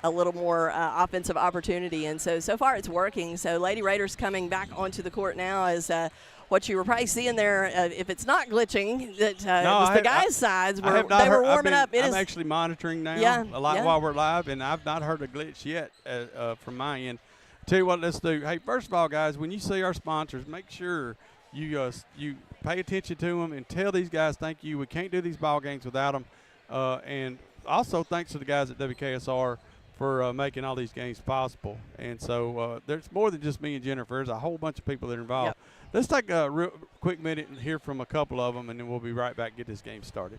a little more offensive opportunity. And so far it's working. So Lady Raiders coming back onto the court now is what you were probably seeing there. If it's not glitching, that was the guys' sides where they were warming up. I'm actually monitoring now a lot while we're live, and I've not heard a glitch yet from my end. Tell you what, let's do. Hey, first of all, guys, when you see our sponsors, make sure you pay attention to them and tell these guys thank you. We can't do these ball games without them. And also thanks to the guys at WKSR for making all these games possible. And so there's more than just me and Jennifer. There's a whole bunch of people that are involved. Yep. Let's take a real quick minute and hear from a couple of them, and then we'll be right back and get this game started.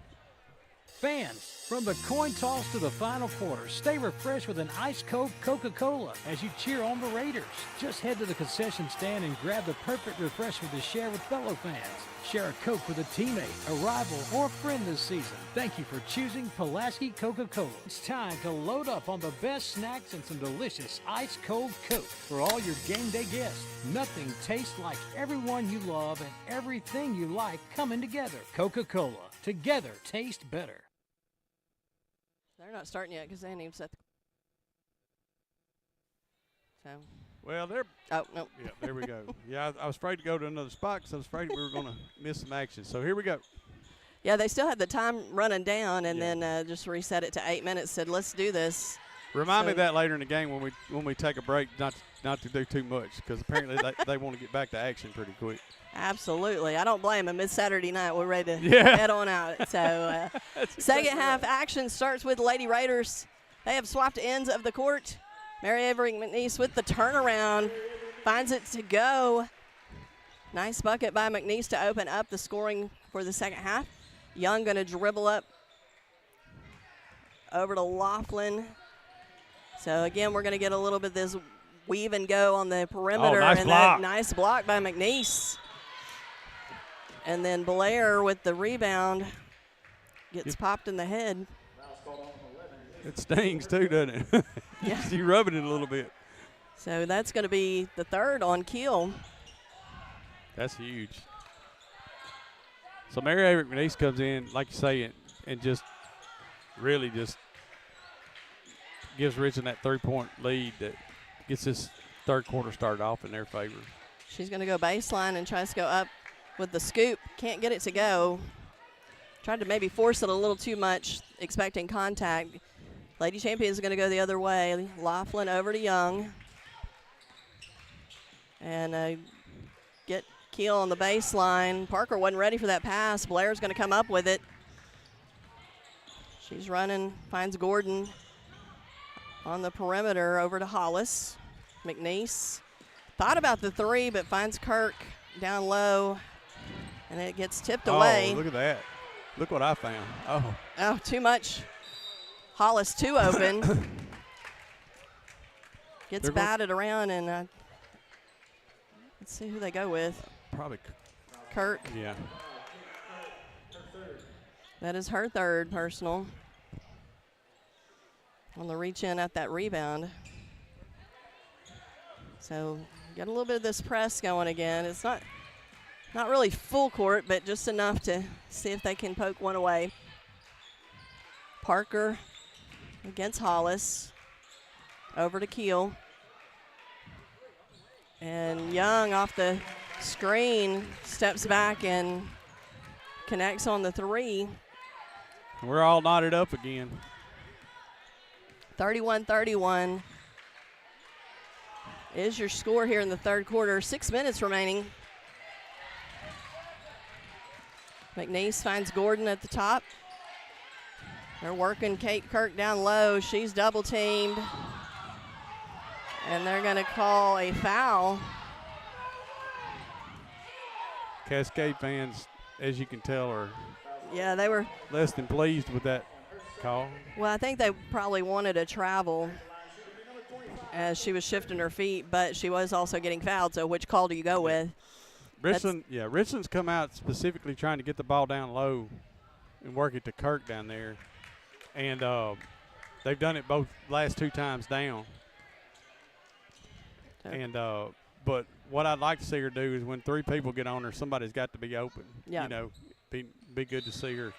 Fans, from the coin toss to the final quarter, stay refreshed with an ice-cold Coca-Cola as you cheer on the Raiders. Just head to the concession stand and grab the perfect refreshment to share with fellow fans. Share a Coke with a teammate, a rival, or a friend this season. Thank you for choosing Pulaski Coca-Cola. It's time to load up on the best snacks and some delicious ice-cold Coke for all your game day guests. Nothing tastes like everyone you love and everything you like coming together. Coca-Cola. Together, taste better. They're not starting yet because they ain't even set the. So. Well, they're. Oh, no. Yeah, there we go. Yeah, I was afraid to go to another spot because I was afraid we were going to miss some action. So here we go. Yeah, they still had the time running down and then just reset it to 8 minutes. Said, let's do this. Remind me of that later in the game when we take a break, not to do too much, because apparently they want to get back to action pretty quick. Absolutely. I don't blame them. It's Saturday night. We're ready to Yeah. head on out. So second half action starts with the Lady Raiders. They have swapped ends of the court. Mary Avery McNeese with the turnaround. Finds it to go. Nice bucket by McNeese to open up the scoring for the second half. Young going to dribble up over to Laughlin. So, again, we're going to get a little bit of this weave and go on the perimeter. Nice and block. that nice block by McNeese. And then Blair with the rebound gets popped in the head. It stings too, doesn't it? Yeah. You rubbing it a little bit. So that's going to be the third on Keel. That's huge. So Mary Avery McNeese comes in, like you say, and just really just gives Richmond that 3-point lead that gets this third quarter started off in their favor. She's going to go baseline and tries to go up with the scoop. Can't get it to go. Tried to maybe force it a little too much, expecting contact. Lady Champion is going to go the other way. Laughlin over to Young. And get Keel on the baseline. Parker wasn't ready for that pass. Blair's going to come up with it. She's running, finds Gordon on the perimeter over to Hollis. McNeese thought about the three, but finds Kirk down low, and it gets tipped away. Oh, look at that. Look what I found. Oh, too much. Hollis too open. Gets batted around, and let's see who they go with. Probably Kirk. Yeah. That is her third personal. On the reach in at that rebound. So get a little bit of this press going again. It's not really full court, but just enough to see if they can poke one away. Parker against Hollis. Over to Keel. And Young off the screen steps back and connects on the three. We're all knotted up again. 31-31 is your score here in the third quarter. 6 minutes remaining. McNeese finds Gordon at the top. They're working Kate Kirk down low. She's double teamed. And they're going to call a foul. Cascade fans, as you can tell, are they were less than pleased with that call. Well, I think they probably wanted a travel as she was shifting her feet, but she was also getting fouled, so which call do you go with? Richland's come out specifically trying to get the ball down low and work it to Kirk down there. And they've done it both last two times down. And but what I'd like to see her do is when three people get on her, somebody's got to be open. Yeah. You know, be good to see her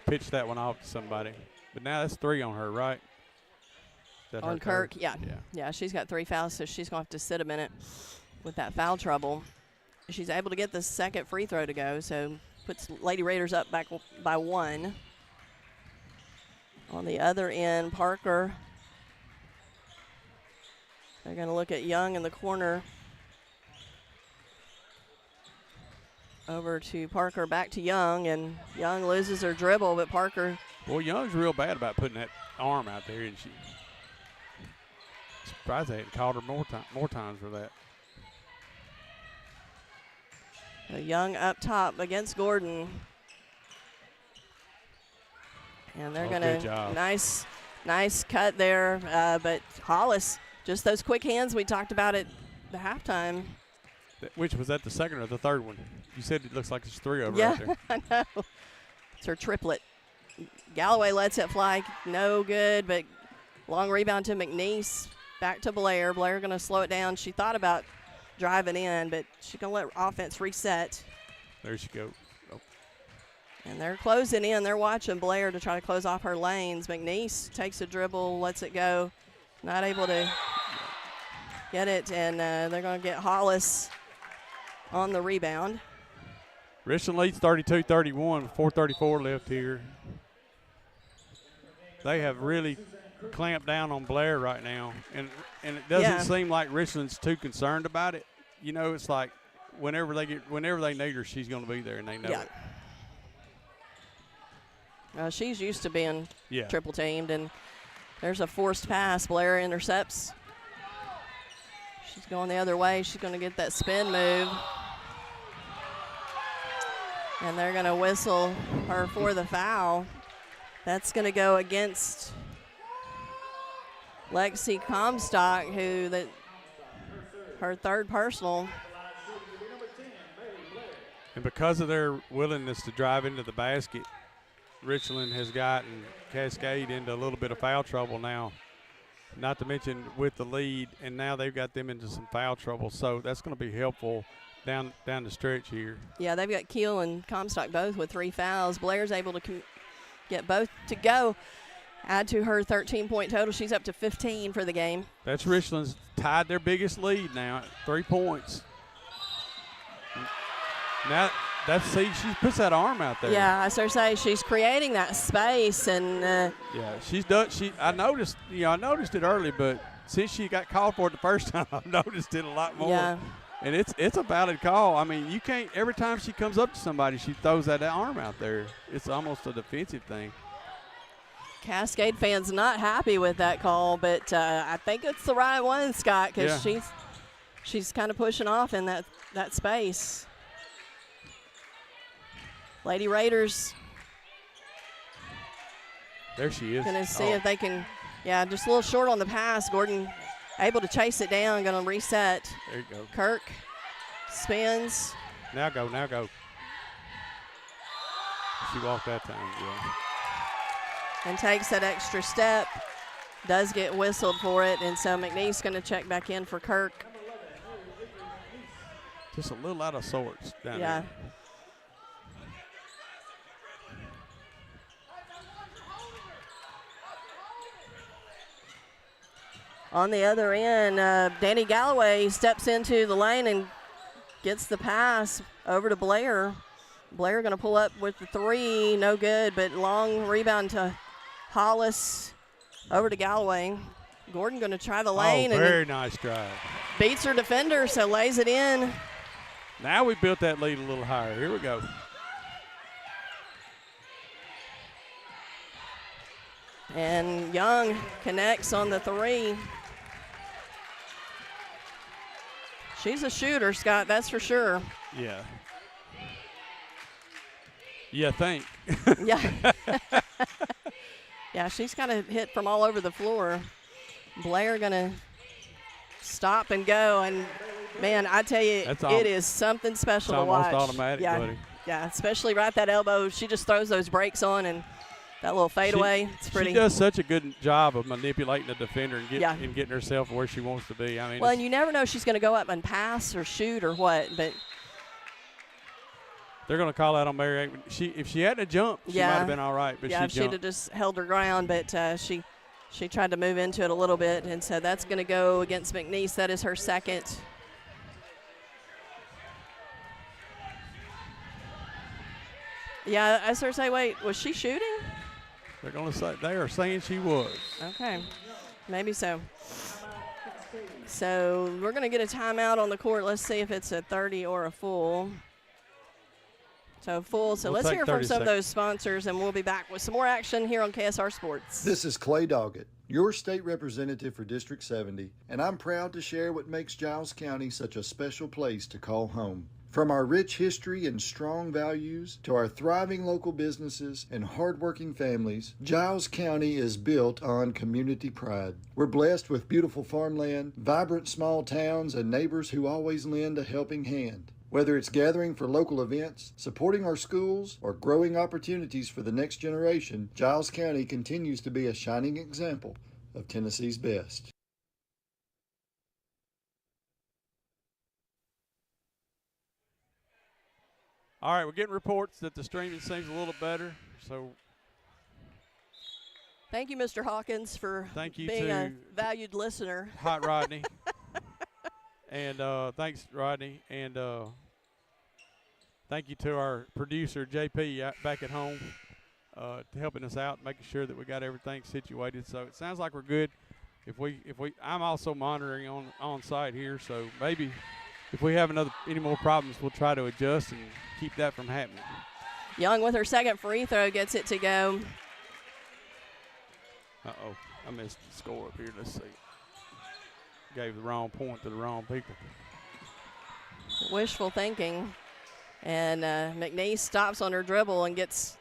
pitch that one off to somebody. But now that's three on her, right? On Kirk, yeah. She's got 3 fouls, so she's going to have to sit a minute with that foul trouble. She's able to get the second free throw to go, so puts Lady Raiders up back by 1. On the other end, Parker. They're going to look at Young in the corner. Over to Parker, back to Young, and Young loses her dribble, but Parker. Well, Young's real bad about putting that arm out there, isn't she? Surprised they hadn't called her more times for that. Young up top against Gordon. And they're going to, nice cut there, but Hollis, just those quick hands we talked about at the halftime. Which was that the second or the third one? You said it looks like there's 3 over right there. I know. It's her triplet. Galloway lets it fly, no good, but long rebound to McNeese. Back to Blair. Blair going to slow it down. She thought about driving in, but she's going to let offense reset. There she goes. Oh. And they're closing in. They're watching Blair to try to close off her lanes. McNeese takes a dribble, lets it go. Not able to get it, and they're going to get Hollis on the rebound. Richland leads 32-31 with 4:34 left here. They have really clamp down on Blair right now, and it doesn't seem like Richland's too concerned about it. You know, it's like whenever they need her, she's going to be there, and they know it. She's used to being triple teamed, and there's a forced pass. Blair intercepts. She's going the other way. She's going to get that spin move. And they're going to whistle her for the foul. That's going to go against Lexi Comstock, her third personal. And because of their willingness to drive into the basket, Richland has gotten Cascade into a little bit of foul trouble now, not to mention with the lead, and now they've got them into some foul trouble. So that's going to be helpful down the stretch here. Yeah, they've got Keel and Comstock both with 3 fouls. Blair's able to get both to go. Add to her 13-point total. She's up to 15 for the game. That's Richland's tied their biggest lead now at 3 points. Now she puts that arm out there. Yeah, I sort of say she's creating that space, and she's done. I noticed it early, but since she got called for it the first time, I've noticed it a lot more. Yeah. And it's a valid call. I mean, you can't, every time she comes up to somebody, she throws that arm out there. It's almost a defensive thing. Cascade fans not happy with that call, but I think it's the right one, Scott, because she's kind of pushing off in that space. Lady Raiders. There she is. Going to see if they can, just a little short on the pass. Gordon able to chase it down, going to reset. There you go. Kirk spins. Now go. She walked that time, and takes that extra step. Does get whistled for it, and so McNeese going to check back in for Kirk. Just a little out of sorts down there. On the other end, Danny Galloway steps into the lane and gets the pass over to Blair. Blair going to pull up with the 3, no good, but long rebound to Hollis, over to Galloway. Gordon going to try the lane. Very nice drive. Beats her defender, so lays it in. Now we built that lead a little higher. Here we go. And Young connects on the 3. She's a shooter, Scott, that's for sure. Yeah. Yeah, think. Yeah, she's kind of hit from all over the floor. Blair going to stop and go, and, man, I tell you, it is something special to watch. It's almost automatic, buddy. Yeah, especially right that elbow. She just throws those brakes on, and that little fadeaway, it's pretty. She does such a good job of manipulating the defender and getting herself where she wants to be. I mean, well, and you never know if she's going to go up and pass or shoot or what, but they're going to call out on Mary. If she hadn't jumped, she might have been all right, but she jumped. She'd have just held her ground, but she tried to move into it a little bit, and so that's going to go against McNeese. That is her second. Yeah, I sort of say, wait, was she shooting? They're going to say, they are saying she was. Okay, maybe so. So we're going to get a timeout on the court. Let's see if it's a 30 or a full. So full. So let's hear from some of those sponsors, and we'll be back with some more action here on KSR Sports. This is Clay Doggett, your state representative for District 70, and I'm proud to share what makes Giles County such a special place to call home. From our rich history and strong values to our thriving local businesses and hardworking families, Giles County is built on community pride. We're blessed with beautiful farmland, vibrant small towns, and neighbors who always lend a helping hand. Whether it's gathering for local events, supporting our schools, or growing opportunities for the next generation, Giles County continues to be a shining example of Tennessee's best. All right, we're getting reports that the streaming seems a little better. So, thank you, Mr. Hawkins, for being a valued listener. Hot Rodney. And thanks, Rodney. And thank you to our producer, JP, back at home. helping us out, making sure that we got everything situated. So it sounds like we're good. If we, I'm also monitoring on site here, so maybe if we have any more problems, we'll try to adjust and keep that from happening. Young with her second free throw gets it to go. Uh-oh, I missed the score up here. Let's see. Gave the wrong point to the wrong people. Wishful thinking. And McNeese stops on her dribble and gets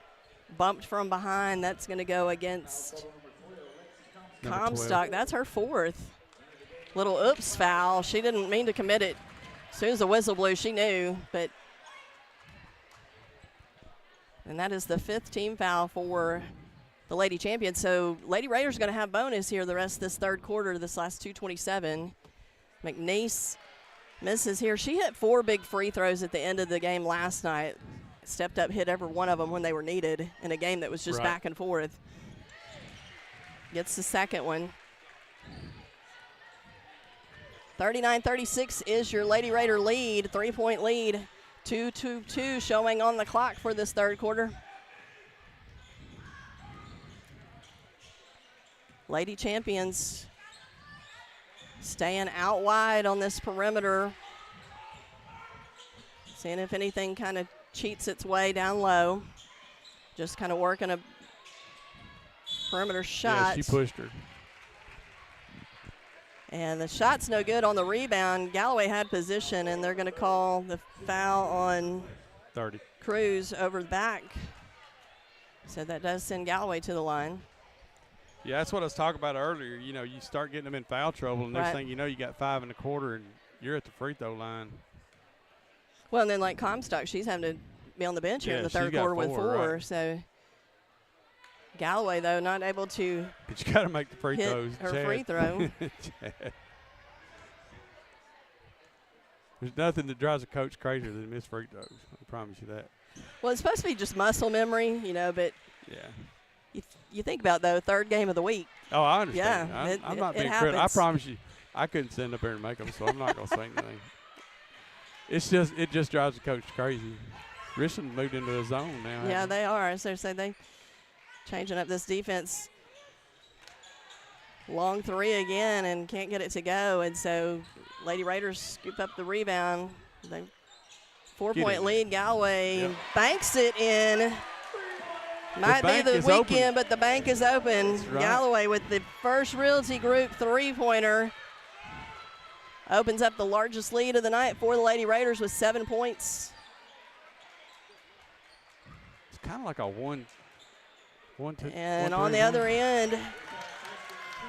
bumped from behind. That's going to go against Comstock. That's her fourth. Little oops foul. She didn't mean to commit it. As soon as the whistle blew, she knew. And that is the fifth team foul for the Lady Champions. So Lady Raiders are going to have bonus here the rest of this third quarter, this last 2:27. McNeese misses here. She hit 4 big free throws at the end of the game last night. Stepped up, hit every one of them when they were needed in a game that was just back and forth. Gets the second one. 39-36 is your Lady Raider lead, 3-point lead. 2:22 showing on the clock for this third quarter. Lady Champions staying out wide on this perimeter. Seeing if anything kind of cheats its way down low. Just kind of working a perimeter shot. Yeah, she pushed her. And the shot's no good on the rebound. Galloway had position, and they're going to call the foul on 30. Cruz over the back. So that does send Galloway to the line. Yeah, that's what I was talking about earlier. You know, you start getting them in foul trouble, and next thing you know, you got 5 1/4, and you're at the free throw line. Well, and then like Comstock, she's having to be on the bench here in the third quarter with 4. Right. So Galloway, though, not able to but you got to make the free hit throws. her Chad. free throw. There's nothing that drives a coach crazier than missed free throws. I promise you that. Well, it's supposed to be just muscle memory, you know, but you think about, though, third game of the week. Oh, I understand. Yeah, I'm not being critical. critical. I promise you, I couldn't stand up there and make them, so I'm not going to say anything. It just drives the coach crazy. Richmond moved into a zone now. Yeah, they are. So they changing up this defense. Long three again and can't get it to go. And so Lady Raiders scoop up the rebound. They 4-point lead. Galloway banks it in. Might be the weekend, but the bank is open. Right. Galloway with the First Realty Group three-pointer. Opens up the largest lead of the night for the Lady Raiders with 7 points. It's kind of like a one, two. And on the other end,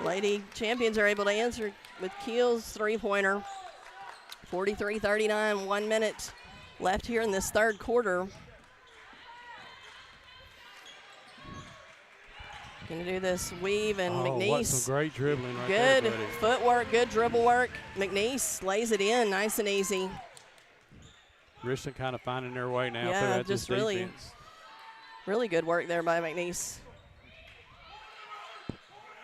Lady Champions are able to answer with Keel's three-pointer. 43-39, 1 minute left here in this third quarter. Going to do this weave, and McNeese. What some great dribbling right there, buddy. Good footwork, good dribble work. McNeese lays it in nice and easy. Richmond kind of finding their way now. Yeah, just really good work there by McNeese.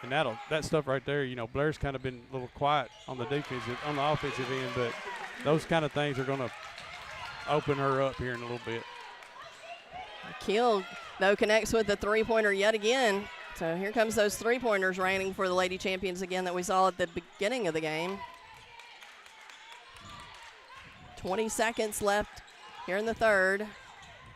And that stuff right there, you know, Blair's kind of been a little quiet on the offensive end, but those kind of things are going to open her up here in a little bit. Keel, though, connects with the three-pointer yet again. So here comes those three-pointers raining for the Lady Champions again that we saw at the beginning of the game. 20 seconds left here in the third.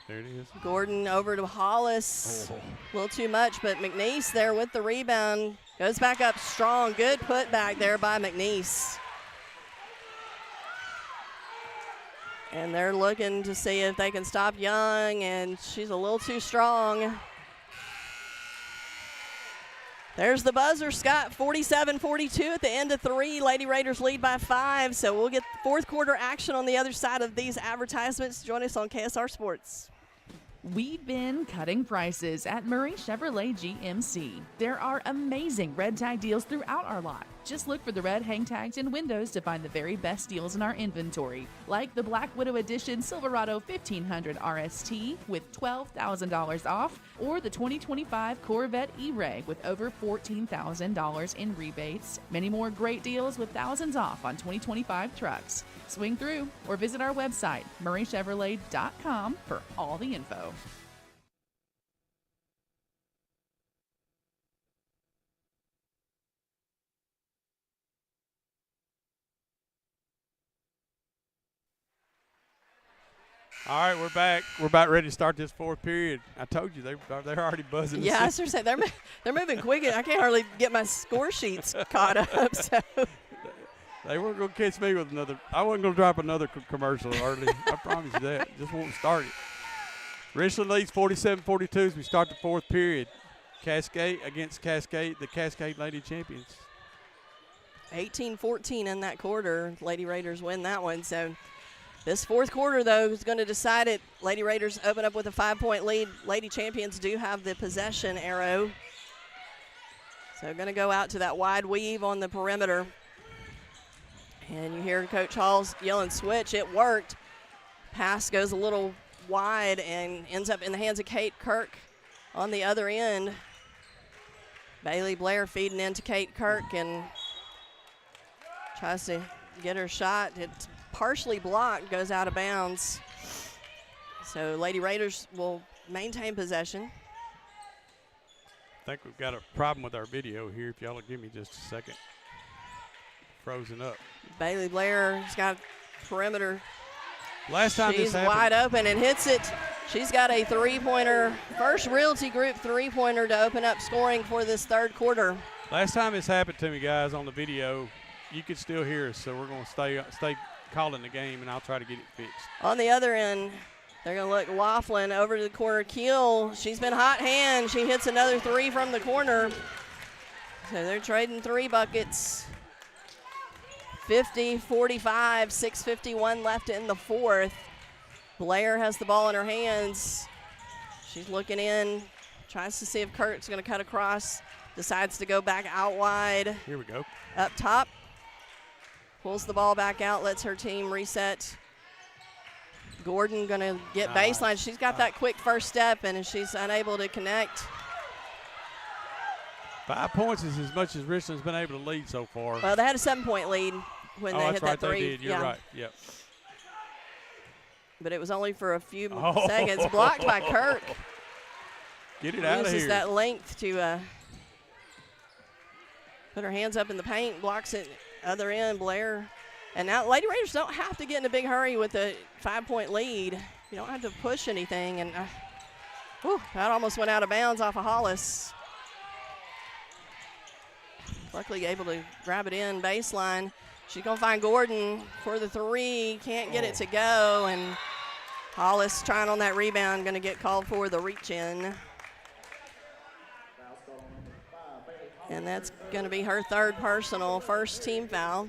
There it is. Gordon over to Hollis. A little too much, but McNeese there with the rebound. Goes back up strong. Good putback there by McNeese. And they're looking to see if they can stop Young, and she's a little too strong. There's the buzzer, Scott. 47-42 at the end of 3. Lady Raiders lead by 5, so we'll get fourth quarter action on the other side of these advertisements. Join us on KSR Sports. We've been cutting prices at Murray Chevrolet GMC. There are amazing red tag deals throughout our lot. Just look for the red hang tags and windows to find the very best deals in our inventory, like the Black Widow Edition Silverado 1500 RST with $12,000 off, or the 2025 Corvette E-Ray with over $14,000 in rebates. Many more great deals with thousands off on 2025 trucks. Swing through or visit our website, murraychevrolet.com, for all the info. All right, we're back. We're about ready to start this fourth period. I told you they're already buzzing. Yeah, I was going to say they're moving quick. I can't hardly get my score sheets caught up. So they weren't going to catch me with another. I wasn't going to drop another commercial early. I promise you that. Just won't start it. Richland leads 47-42 as we start the fourth period. Cascade against Cascade, the Cascade Lady Champions. 18-14 in that quarter. Lady Raiders win that one. So this fourth quarter, though, is going to decide it. Lady Raiders open up with a 5-point lead. Lady Champions do have the possession arrow. So going to go out to that wide weave on the perimeter. And you hear Coach Hall's yelling switch. It worked. Pass goes a little wide and ends up in the hands of Kate Kirk on the other end. Bailey Blair feeding into Kate Kirk and tries to get her shot. It's partially blocked, goes out of bounds. So Lady Raiders will maintain possession. I think we've got a problem with our video here. If y'all will give me just a second. Frozen up. Bailey Blair's got perimeter. Last time she's this happened, wide open and hits it. She's got a three-pointer, first Realty Group three-pointer to open up scoring for this third quarter. last time this happened to me, guys, on the video, you could still hear us, so we're going to stay calling the game, and I'll try to get it fixed. On the other end, they're going to look Laughlin over to the corner. Keel, she's been hot hand. She hits another three from the corner. So they're trading three buckets. 50-45, 6:51 left in the fourth. Blair has the ball in her hands. She's looking in, tries to see if Kurt's going to cut across, decides to go back out wide. Here we go. Up top, pulls the ball back out, lets her team reset. Gordon going to get baseline. She's got that quick first step, and she's unable to connect. 5 points is as much as Richland's been able to lead so far. Well, they had a 7-point lead when they hit that three. They did. You're right. Yep. But it was only for a few seconds. Blocked by Kirk. Get it out of here. Uses that length to put her hands up in the paint, blocks it other end, Blair. And now Lady Raiders don't have to get in a big hurry with a 5-point lead. You don't have to push anything. And that almost went out of bounds off of Hollis. Luckily able to grab it in baseline. She's going to find Gordon for the three. Can't get it to go. And Hollis trying on that rebound, going to get called for the reach in. And that's going to be her third personal, first team foul.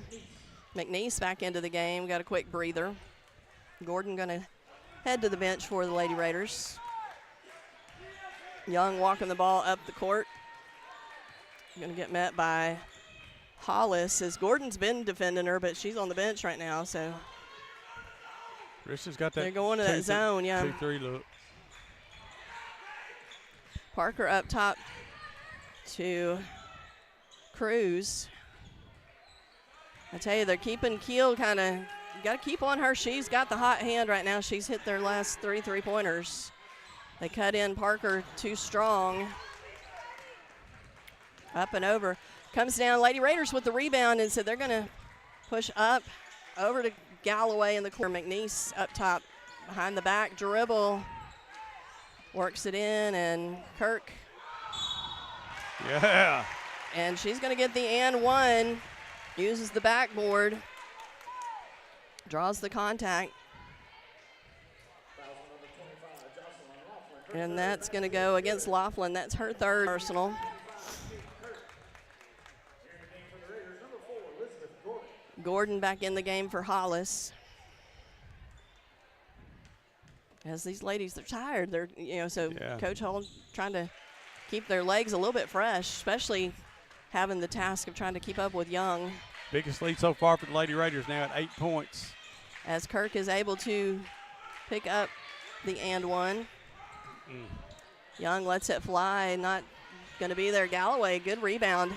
McNeese back into the game, got a quick breather. Gordon going to head to the bench for the Lady Raiders. Young walking the ball up the court. Going to get met by Hollis, as Gordon's been defending her, but she's on the bench right now, so. Richard's got that. They're going to that zone, yeah. 2-3 look. Parker up top to Cruz. I tell you, they're keeping Keel kind of, you got to keep on her. She's got the hot hand right now. She's hit their last three three-pointers. They cut in Parker too strong. Up and over. Comes down. Lady Raiders with the rebound, and so they're going to push up over to Galloway in the corner. McNeese up top behind the back. Dribble. Works it in, and Kirk. Yeah. And she's going to get the and one. Uses the backboard. Draws the contact. And that's going to go against Laughlin. That's her third personal. Gordon back in the game for Hollis. As these ladies, they're tired. They're, so Coach Hull trying to keep their legs a little bit fresh, especially having the task of trying to keep up with Young. Biggest lead so far for the Lady Raiders now at 8 points. As Kirk is able to pick up the and one. Young lets it fly, not going to be there. Galloway, good rebound.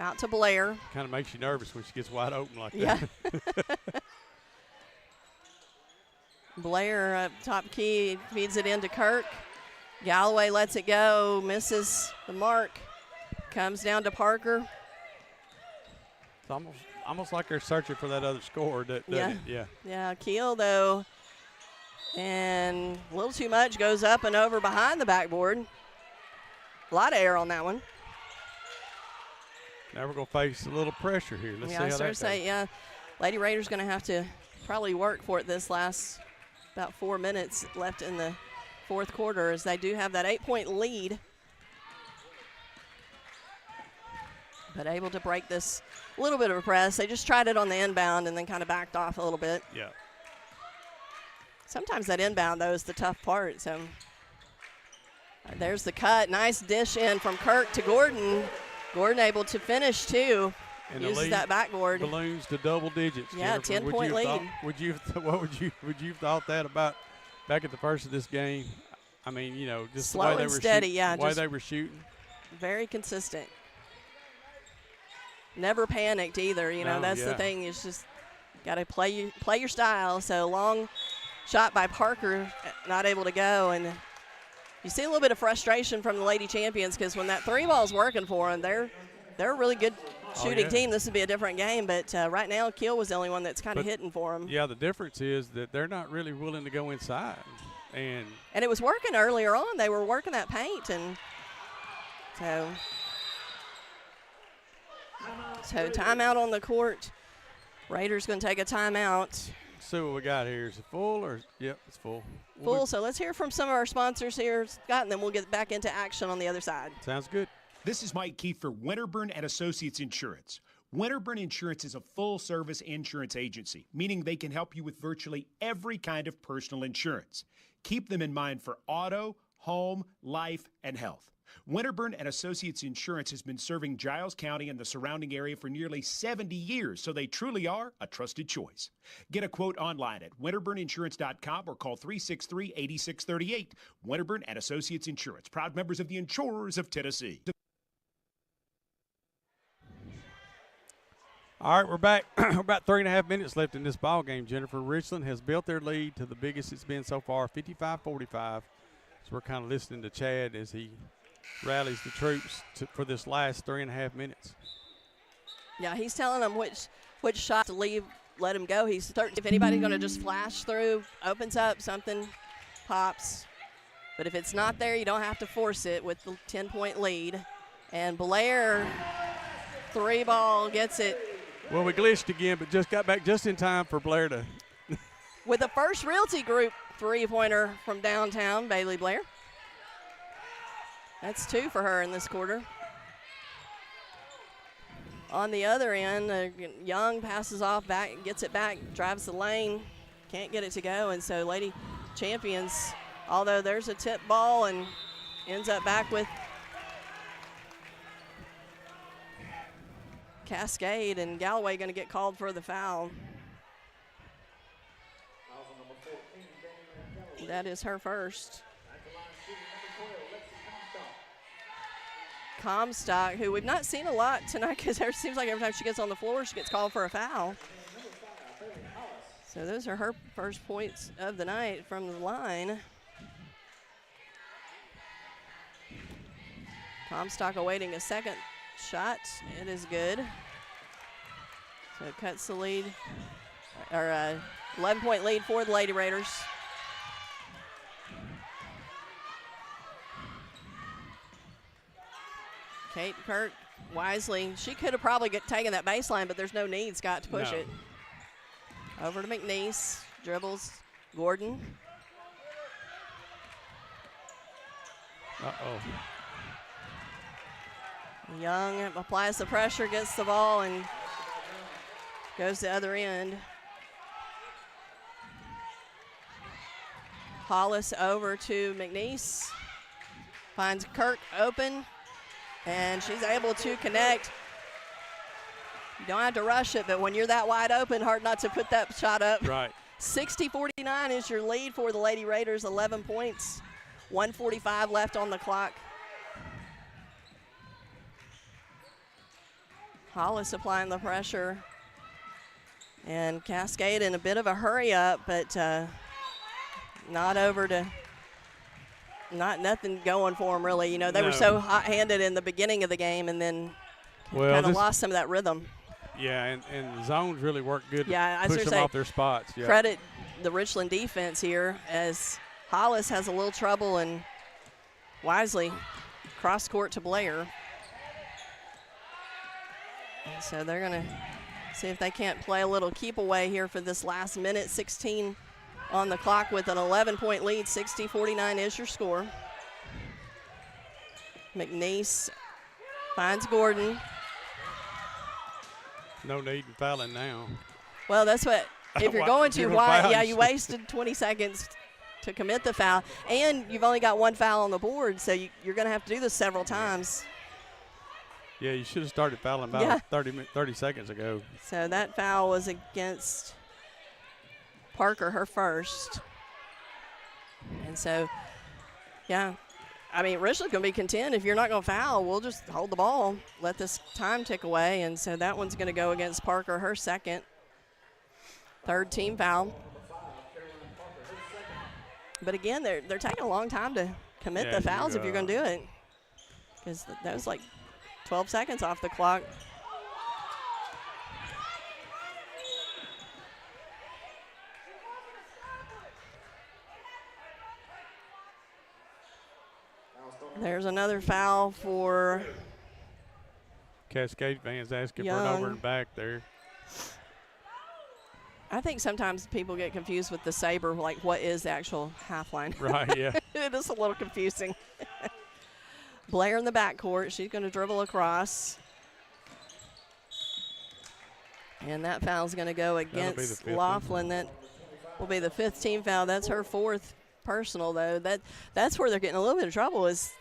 Out to Blair. Kind of makes you nervous when she gets wide open like that. Yeah. Blair up top key, feeds it into Kirk. Galloway lets it go, misses the mark. Comes down to Parker. It's almost like they're searching for that other score. Yeah. Keel, though, And a little too much, goes up and over behind the backboard. A lot of air on that one. Now we're going to face a little pressure here. Let's see how that goes. Yeah, Lady Raiders going to have to probably work for it this last about 4 minutes left in the fourth quarter, as they do have that 8-point lead. But able to break this little bit of a press. They just tried it on the inbound and then kind of backed off a little bit. Yeah. Sometimes that inbound, though, is the tough part. So there's the cut. Nice dish in from Kirk to Gordon. Gordon able to finish, too. And uses that backboard. Balloons to double digits. Yeah, Jennifer. 10-point lead. Would you have thought that about back at the first of this game? I mean, you know, just slow the way they and were steady, shooting, yeah, the way just they were shooting. Very consistent. Never panicked either. You know, that's the thing. It's just got to play your style. So long shot by Parker, not able to go, and you see a little bit of frustration from the Lady Champions, because when that three ball's working for them, they're a really good shooting team. This would be a different game, but right now Kiel was the only one that's kind of hitting for them. Yeah, the difference is that they're not really willing to go inside, and it was working earlier on. They were working that paint, and so timeout on the court. Raiders going to take a timeout. See what we got here. Is it full or? Yep, it's full. Full. So let's hear from some of our sponsors here, Scott, and then we'll get back into action on the other side. Sounds good. This is Mike Keefe for Winterburn and Associates Insurance. Winterburn Insurance is a full-service insurance agency, meaning they can help you with virtually every kind of personal insurance. Keep them in mind for auto, home, life, and health. Winterburn and Associates Insurance has been serving Giles County and the surrounding area for nearly 70 years, so they truly are a trusted choice. Get a quote online at winterburninsurance.com or call 363-8638. Winterburn and Associates Insurance, proud members of the Insurers of Tennessee. All right, we're back. About 3.5 minutes left in this ball game, Jennifer. Richland has built their lead to the biggest it's been so far, 55-45. So we're kind of listening to Chad as he rallies the troops for this last 3.5 minutes. Yeah, he's telling them which shot to leave, let him go. He's certain if anybody's going to just flash through, opens up, something pops. But if it's not there, you don't have to force it with the 10-point lead. And Blair, three ball, gets it. Well, we glitched again, but just got back just in time for Blair to. With the First Realty Group three-pointer from downtown, Bailey Blair. That's 2 for her in this quarter. On the other end, Young passes off, back, gets it back, drives the lane, can't get it to go, and so Lady Champions, although there's a tip ball and ends up back with Cascade, and Galloway going to get called for the foul. That is her first. Comstock, who we've not seen a lot tonight, because it seems like every time she gets on the floor, she gets called for a foul. So those are her first points of the night from the line. Comstock awaiting a second shot. It is good. So it cuts the lead, or 11-point lead for the Lady Raiders. Kate Kirk wisely, she could have probably taken that baseline, but there's no need, Scott, to push it. Over to McNeese, dribbles Gordon. Uh-oh. Young applies the pressure, gets the ball, and goes the other end. Hollis over to McNeese. Finds Kirk open. And she's able to connect. You don't have to rush it, but when you're that wide open, hard not to put that shot up. Right. 60-49 is your lead for the Lady Raiders, 11 points. 1:45 left on the clock. Hollis applying the pressure. And Cascade in a bit of a hurry up, but not over to nothing going for them, really. You know, they were so hot-handed in the beginning of the game, and then kind of lost some of that rhythm. Yeah, and the zones really work good Yeah, to push them off their spots. Yeah. Credit the Richland defense here as Hollis has a little trouble and wisely cross court to Blair. So they're going to see if they can't play a little keep away here for this last minute. 16 on the clock with an 11-point lead. 60-49 is your score. McNeese finds Gordon. No need in fouling now. Well, that's what, if you're going to, Give 'em why? fouls. Yeah, you wasted 20 seconds to commit the foul, and you've only got one foul on the board, so you're going to have to do this several times. Yeah, you should have started fouling about Yeah. 30 seconds ago. So that foul was against Parker, her first. And so, yeah, I mean, Richland's going to be content. If you're not going to foul, we'll just hold the ball, let this time tick away. And so that one's going to go against Parker, her second. Third team foul. But again, they're taking a long time to commit the fouls if you're going to do it, because that was like 12 seconds off the clock. There's another foul for Cascade fans asking for Young. an over and back there. I think sometimes people get confused with the saber, like what is the actual half line. Right, yeah. It is a little confusing. Blair in the backcourt. She's going to dribble across. And that foul's going to go against Laughlin. That will be the fifth team foul. That's her fourth personal, though. That's where they're getting a little bit of trouble, is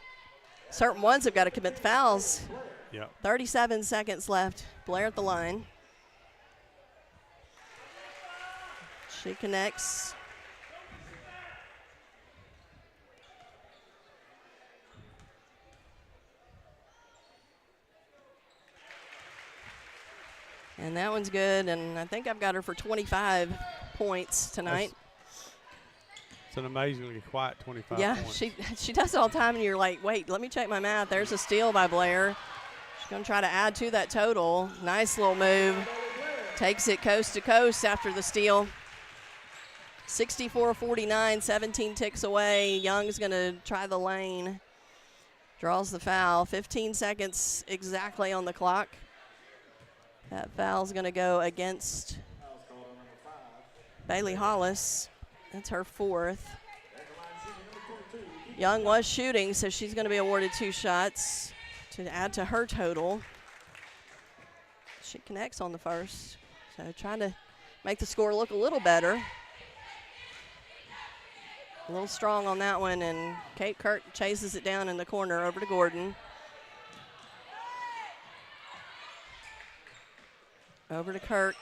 certain ones have got to commit the fouls. Yeah. 37 seconds left. Blair at the line. She connects. And that one's good, and I think I've got her for 25 points tonight. It's an amazingly quiet 25 Yeah, points. she does it all the time, and you're like, wait, let me check my math. There's a steal by Blair. She's going to try to add to that total. Nice little move. Takes it coast to coast after the steal. 64-49, 17 ticks away. Young's going to try the lane. Draws the foul. 15 seconds exactly on the clock. That foul's going to go against Bailey Hollis. That's her fourth. Young was shooting, so she's going to be awarded 2 shots to add to her total. She connects on the first, so trying to make the score look a little better. A little strong on that one, and Kate Kirk chases it down in the corner over to Gordon. Over to Kirk.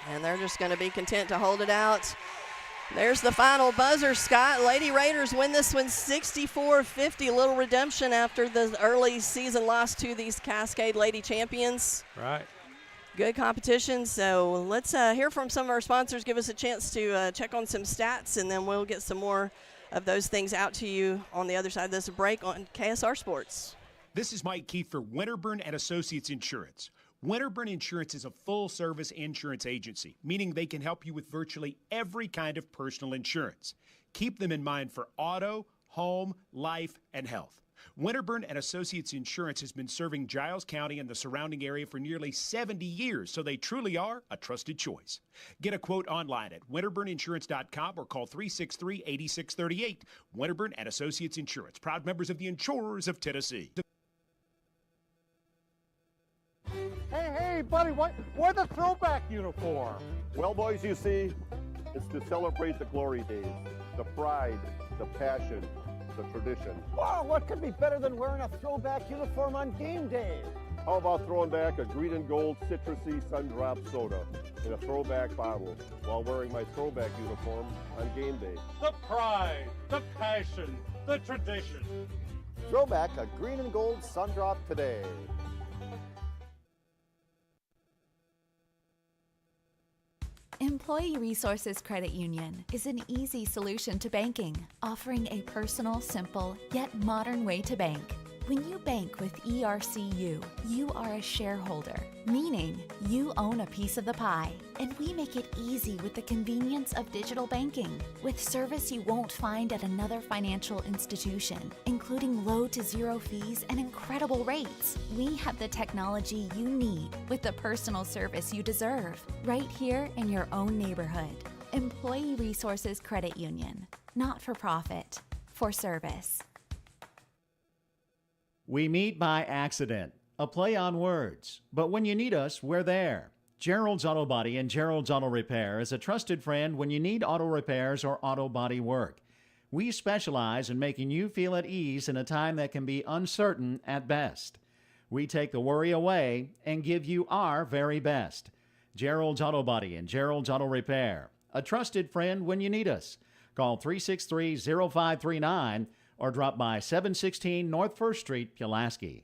And they're just going to be content to hold it out. There's the final buzzer, Scott. Lady Raiders win this one 64-50. A little redemption after the early season loss to these Cascade Lady champions. Right. Good competition. So let's hear from some of our sponsors. Give us a chance to check on some stats, and then we'll get some more of those things out to you on the other side of this break on KSR Sports. This is Mike Keefe for Winterburn and Associates Insurance. Winterburn Insurance is a full-service insurance agency, meaning they can help you with virtually every kind of personal insurance. Keep them in mind for auto, home, life, and health. Winterburn and Associates Insurance has been serving Giles County and the surrounding area for nearly 70 years, so they truly are a trusted choice. Get a quote online at winterburninsurance.com or call 363-8638. Winterburn and Associates Insurance, proud members of the Insurers of Tennessee. Hey, buddy, why the throwback uniform? Well, boys, you see, it's to celebrate the glory days, the pride, the passion, the tradition. Wow, what could be better than wearing a throwback uniform on game day? How about throwing back a green and gold citrusy sun-drop soda in a throwback bottle while wearing my throwback uniform on game day? The pride, the passion, the tradition. Throwback a green and gold sun-drop today. Employee Resources Credit Union is an easy solution to banking, offering a personal, simple, yet modern way to bank. When you bank with ERCU, you are a shareholder, meaning you own a piece of the pie. And we make it easy with the convenience of digital banking, with service you won't find at another financial institution, including low to zero fees and incredible rates. We have the technology you need with the personal service you deserve, right here in your own neighborhood. Employee Resources Credit Union, not for profit, for service. We meet by accident, a play on words. But when you need us, we're there. Gerald's Auto Body and Gerald's Auto Repair is a trusted friend when you need auto repairs or auto body work. We specialize in making you feel at ease in a time that can be uncertain at best. We take the worry away and give you our very best. Gerald's Auto Body and Gerald's Auto Repair, a trusted friend when you need us. Call 363-0539 or drop by 716 North 1st Street, Pulaski.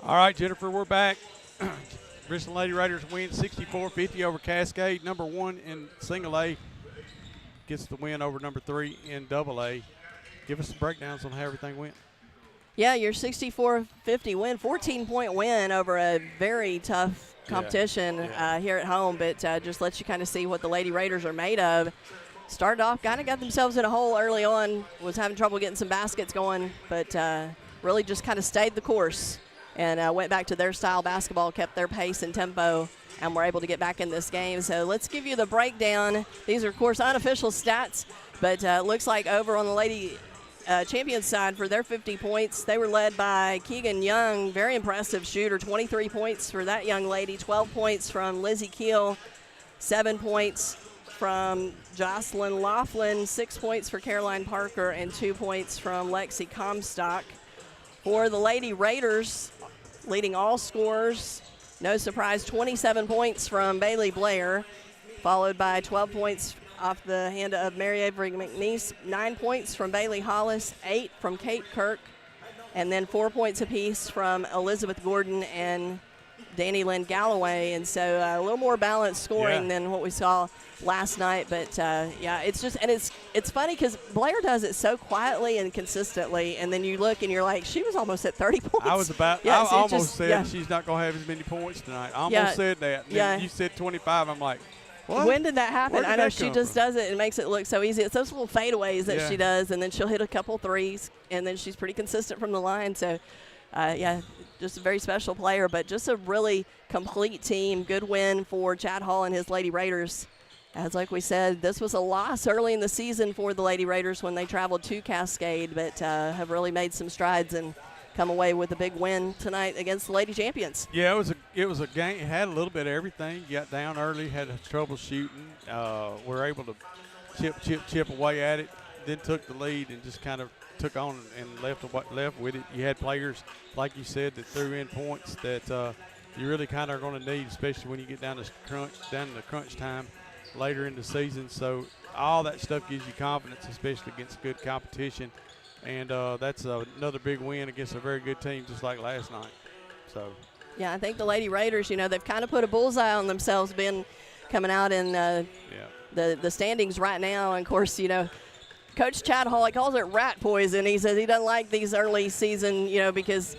All right, Jennifer, we're back. Richland Lady Raiders win 64-50 over Cascade. Number 1 in single A gets the win over number 3 in double A. Give us some breakdowns on how everything went. Yeah, your 64-50 win, 14-point win over a very tough competition here at home, but just lets you kind of see what the Lady Raiders are made of. Started off, kind of got themselves in a hole early on, was having trouble getting some baskets going, but really just kind of stayed the course and went back to their style basketball, kept their pace and tempo, and were able to get back in this game. So let's give you the breakdown. These are, of course, unofficial stats, but looks like over on the Lady Champions side for their 50 points, they were led by Keegan Young, very impressive shooter, 23 points for that young lady, 12 points from Lizzie Keel, 7 points from Jocelyn Laughlin, 6 points for Caroline Parker, and 2 points from Lexi Comstock. For the Lady Raiders, leading all scorers, no surprise, 27 points from Bailey Blair, followed by 12 points off the hand of Mary Avery McNeese, 9 points from Bailey Hollis, 8 from Kate Kirk, and then 4 points apiece from Elizabeth Gordon and Danny Lynn Galloway. And so a little more balanced scoring than what we saw last night. But it's just, and it's funny because Blair does it so quietly and consistently, and then you look and you're like, she was almost at 30 points. I almost said she's not going to have as many points tonight. I almost said that. And then you said 25. I'm like, what? When did that happen? I know she just does it and makes it look so easy. It's those little fadeaways that she does, and then she'll hit a couple threes, and then she's pretty consistent from the line. So, just a very special player, but just a really complete team. Good win for Chad Hall and his Lady Raiders. As like we said, this was a loss early in the season for the Lady Raiders when they traveled to Cascade, but have really made some strides and come away with a big win tonight against the Lady Champions. Yeah, it was a game. It had a little bit of everything. You got down early, had trouble shooting. Were able to chip away at it. Then took the lead and just kind of took on and left with it. You had players, like you said, that threw in points that you really kind of are going to need, especially when you get down to the crunch time later in the season. So all that stuff gives you confidence, especially against good competition. And that's another big win against a very good team, just like last night. So, yeah, I think the Lady Raiders, they've kind of put a bullseye on themselves, been coming out in the standings right now. And, of course, Coach Chad Hall, he calls it rat poison. He says he doesn't like these early season, because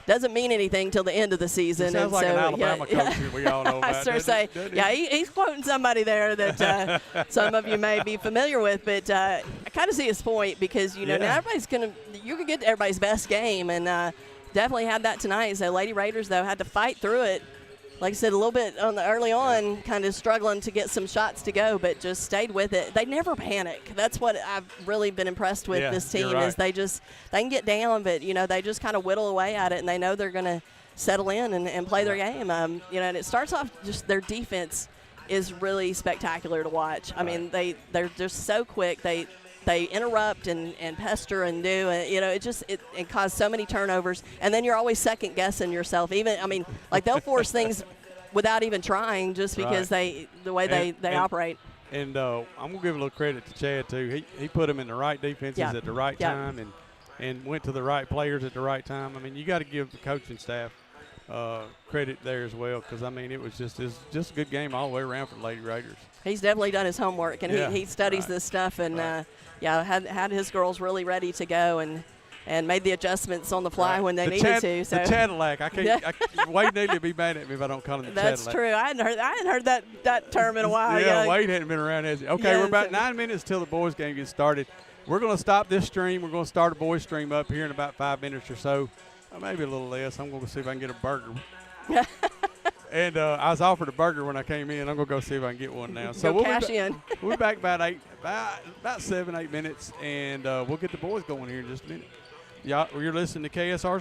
doesn't mean anything till the end of the season. It sounds like an Alabama coach that we all know about. I sure say, he's quoting somebody there that some of you may be familiar with. But I kind of see his point because, now everybody's you're going to get everybody's best game. And definitely had that tonight. So Lady Raiders, though, had to fight through it. Like I said, a little bit on the early on, kind of struggling to get some shots to go, but just stayed with it. They never panic. That's what I've really been impressed with this team is they can get down, but, they just kind of whittle away at it, and they know they're going to settle in and play their game. And it starts off just their defense is really spectacular to watch. I mean, they're just so quick. They interrupt and pester and do, it caused so many turnovers. And then you're always second guessing yourself. They'll force things without even trying just because the way they operate. And I'm going to give a little credit to Chad, too. He put them in the right defenses at the right time and went to the right players at the right time. I mean, you got to give the coaching staff credit there as well, because I mean it was just a good game all the way around for the Lady Raiders. He's definitely done his homework, and he studies right. this stuff, and Right. had his girls really ready to go, and made the adjustments on the fly Right. when they the needed to. So the Cadillac, I can't. Wade Neely will be mad at me if I don't call him the That's Cadillac. true. I hadn't heard that term in a while. Yeah, Wade hadn't been around, has he? Okay, Yeah, we're about so- 9 minutes till the boys' game gets started. We're going to stop this stream. We're going to start a boys' stream up here in about 5 minutes or so, maybe a little less. I'm going to see if I can get a burger. And I was offered a burger when I came in. I'm going to go see if I can get one now. So Go cash in. We'll be back about 7-8 minutes, and we'll get the boys going here in just a minute. You're listening to KSR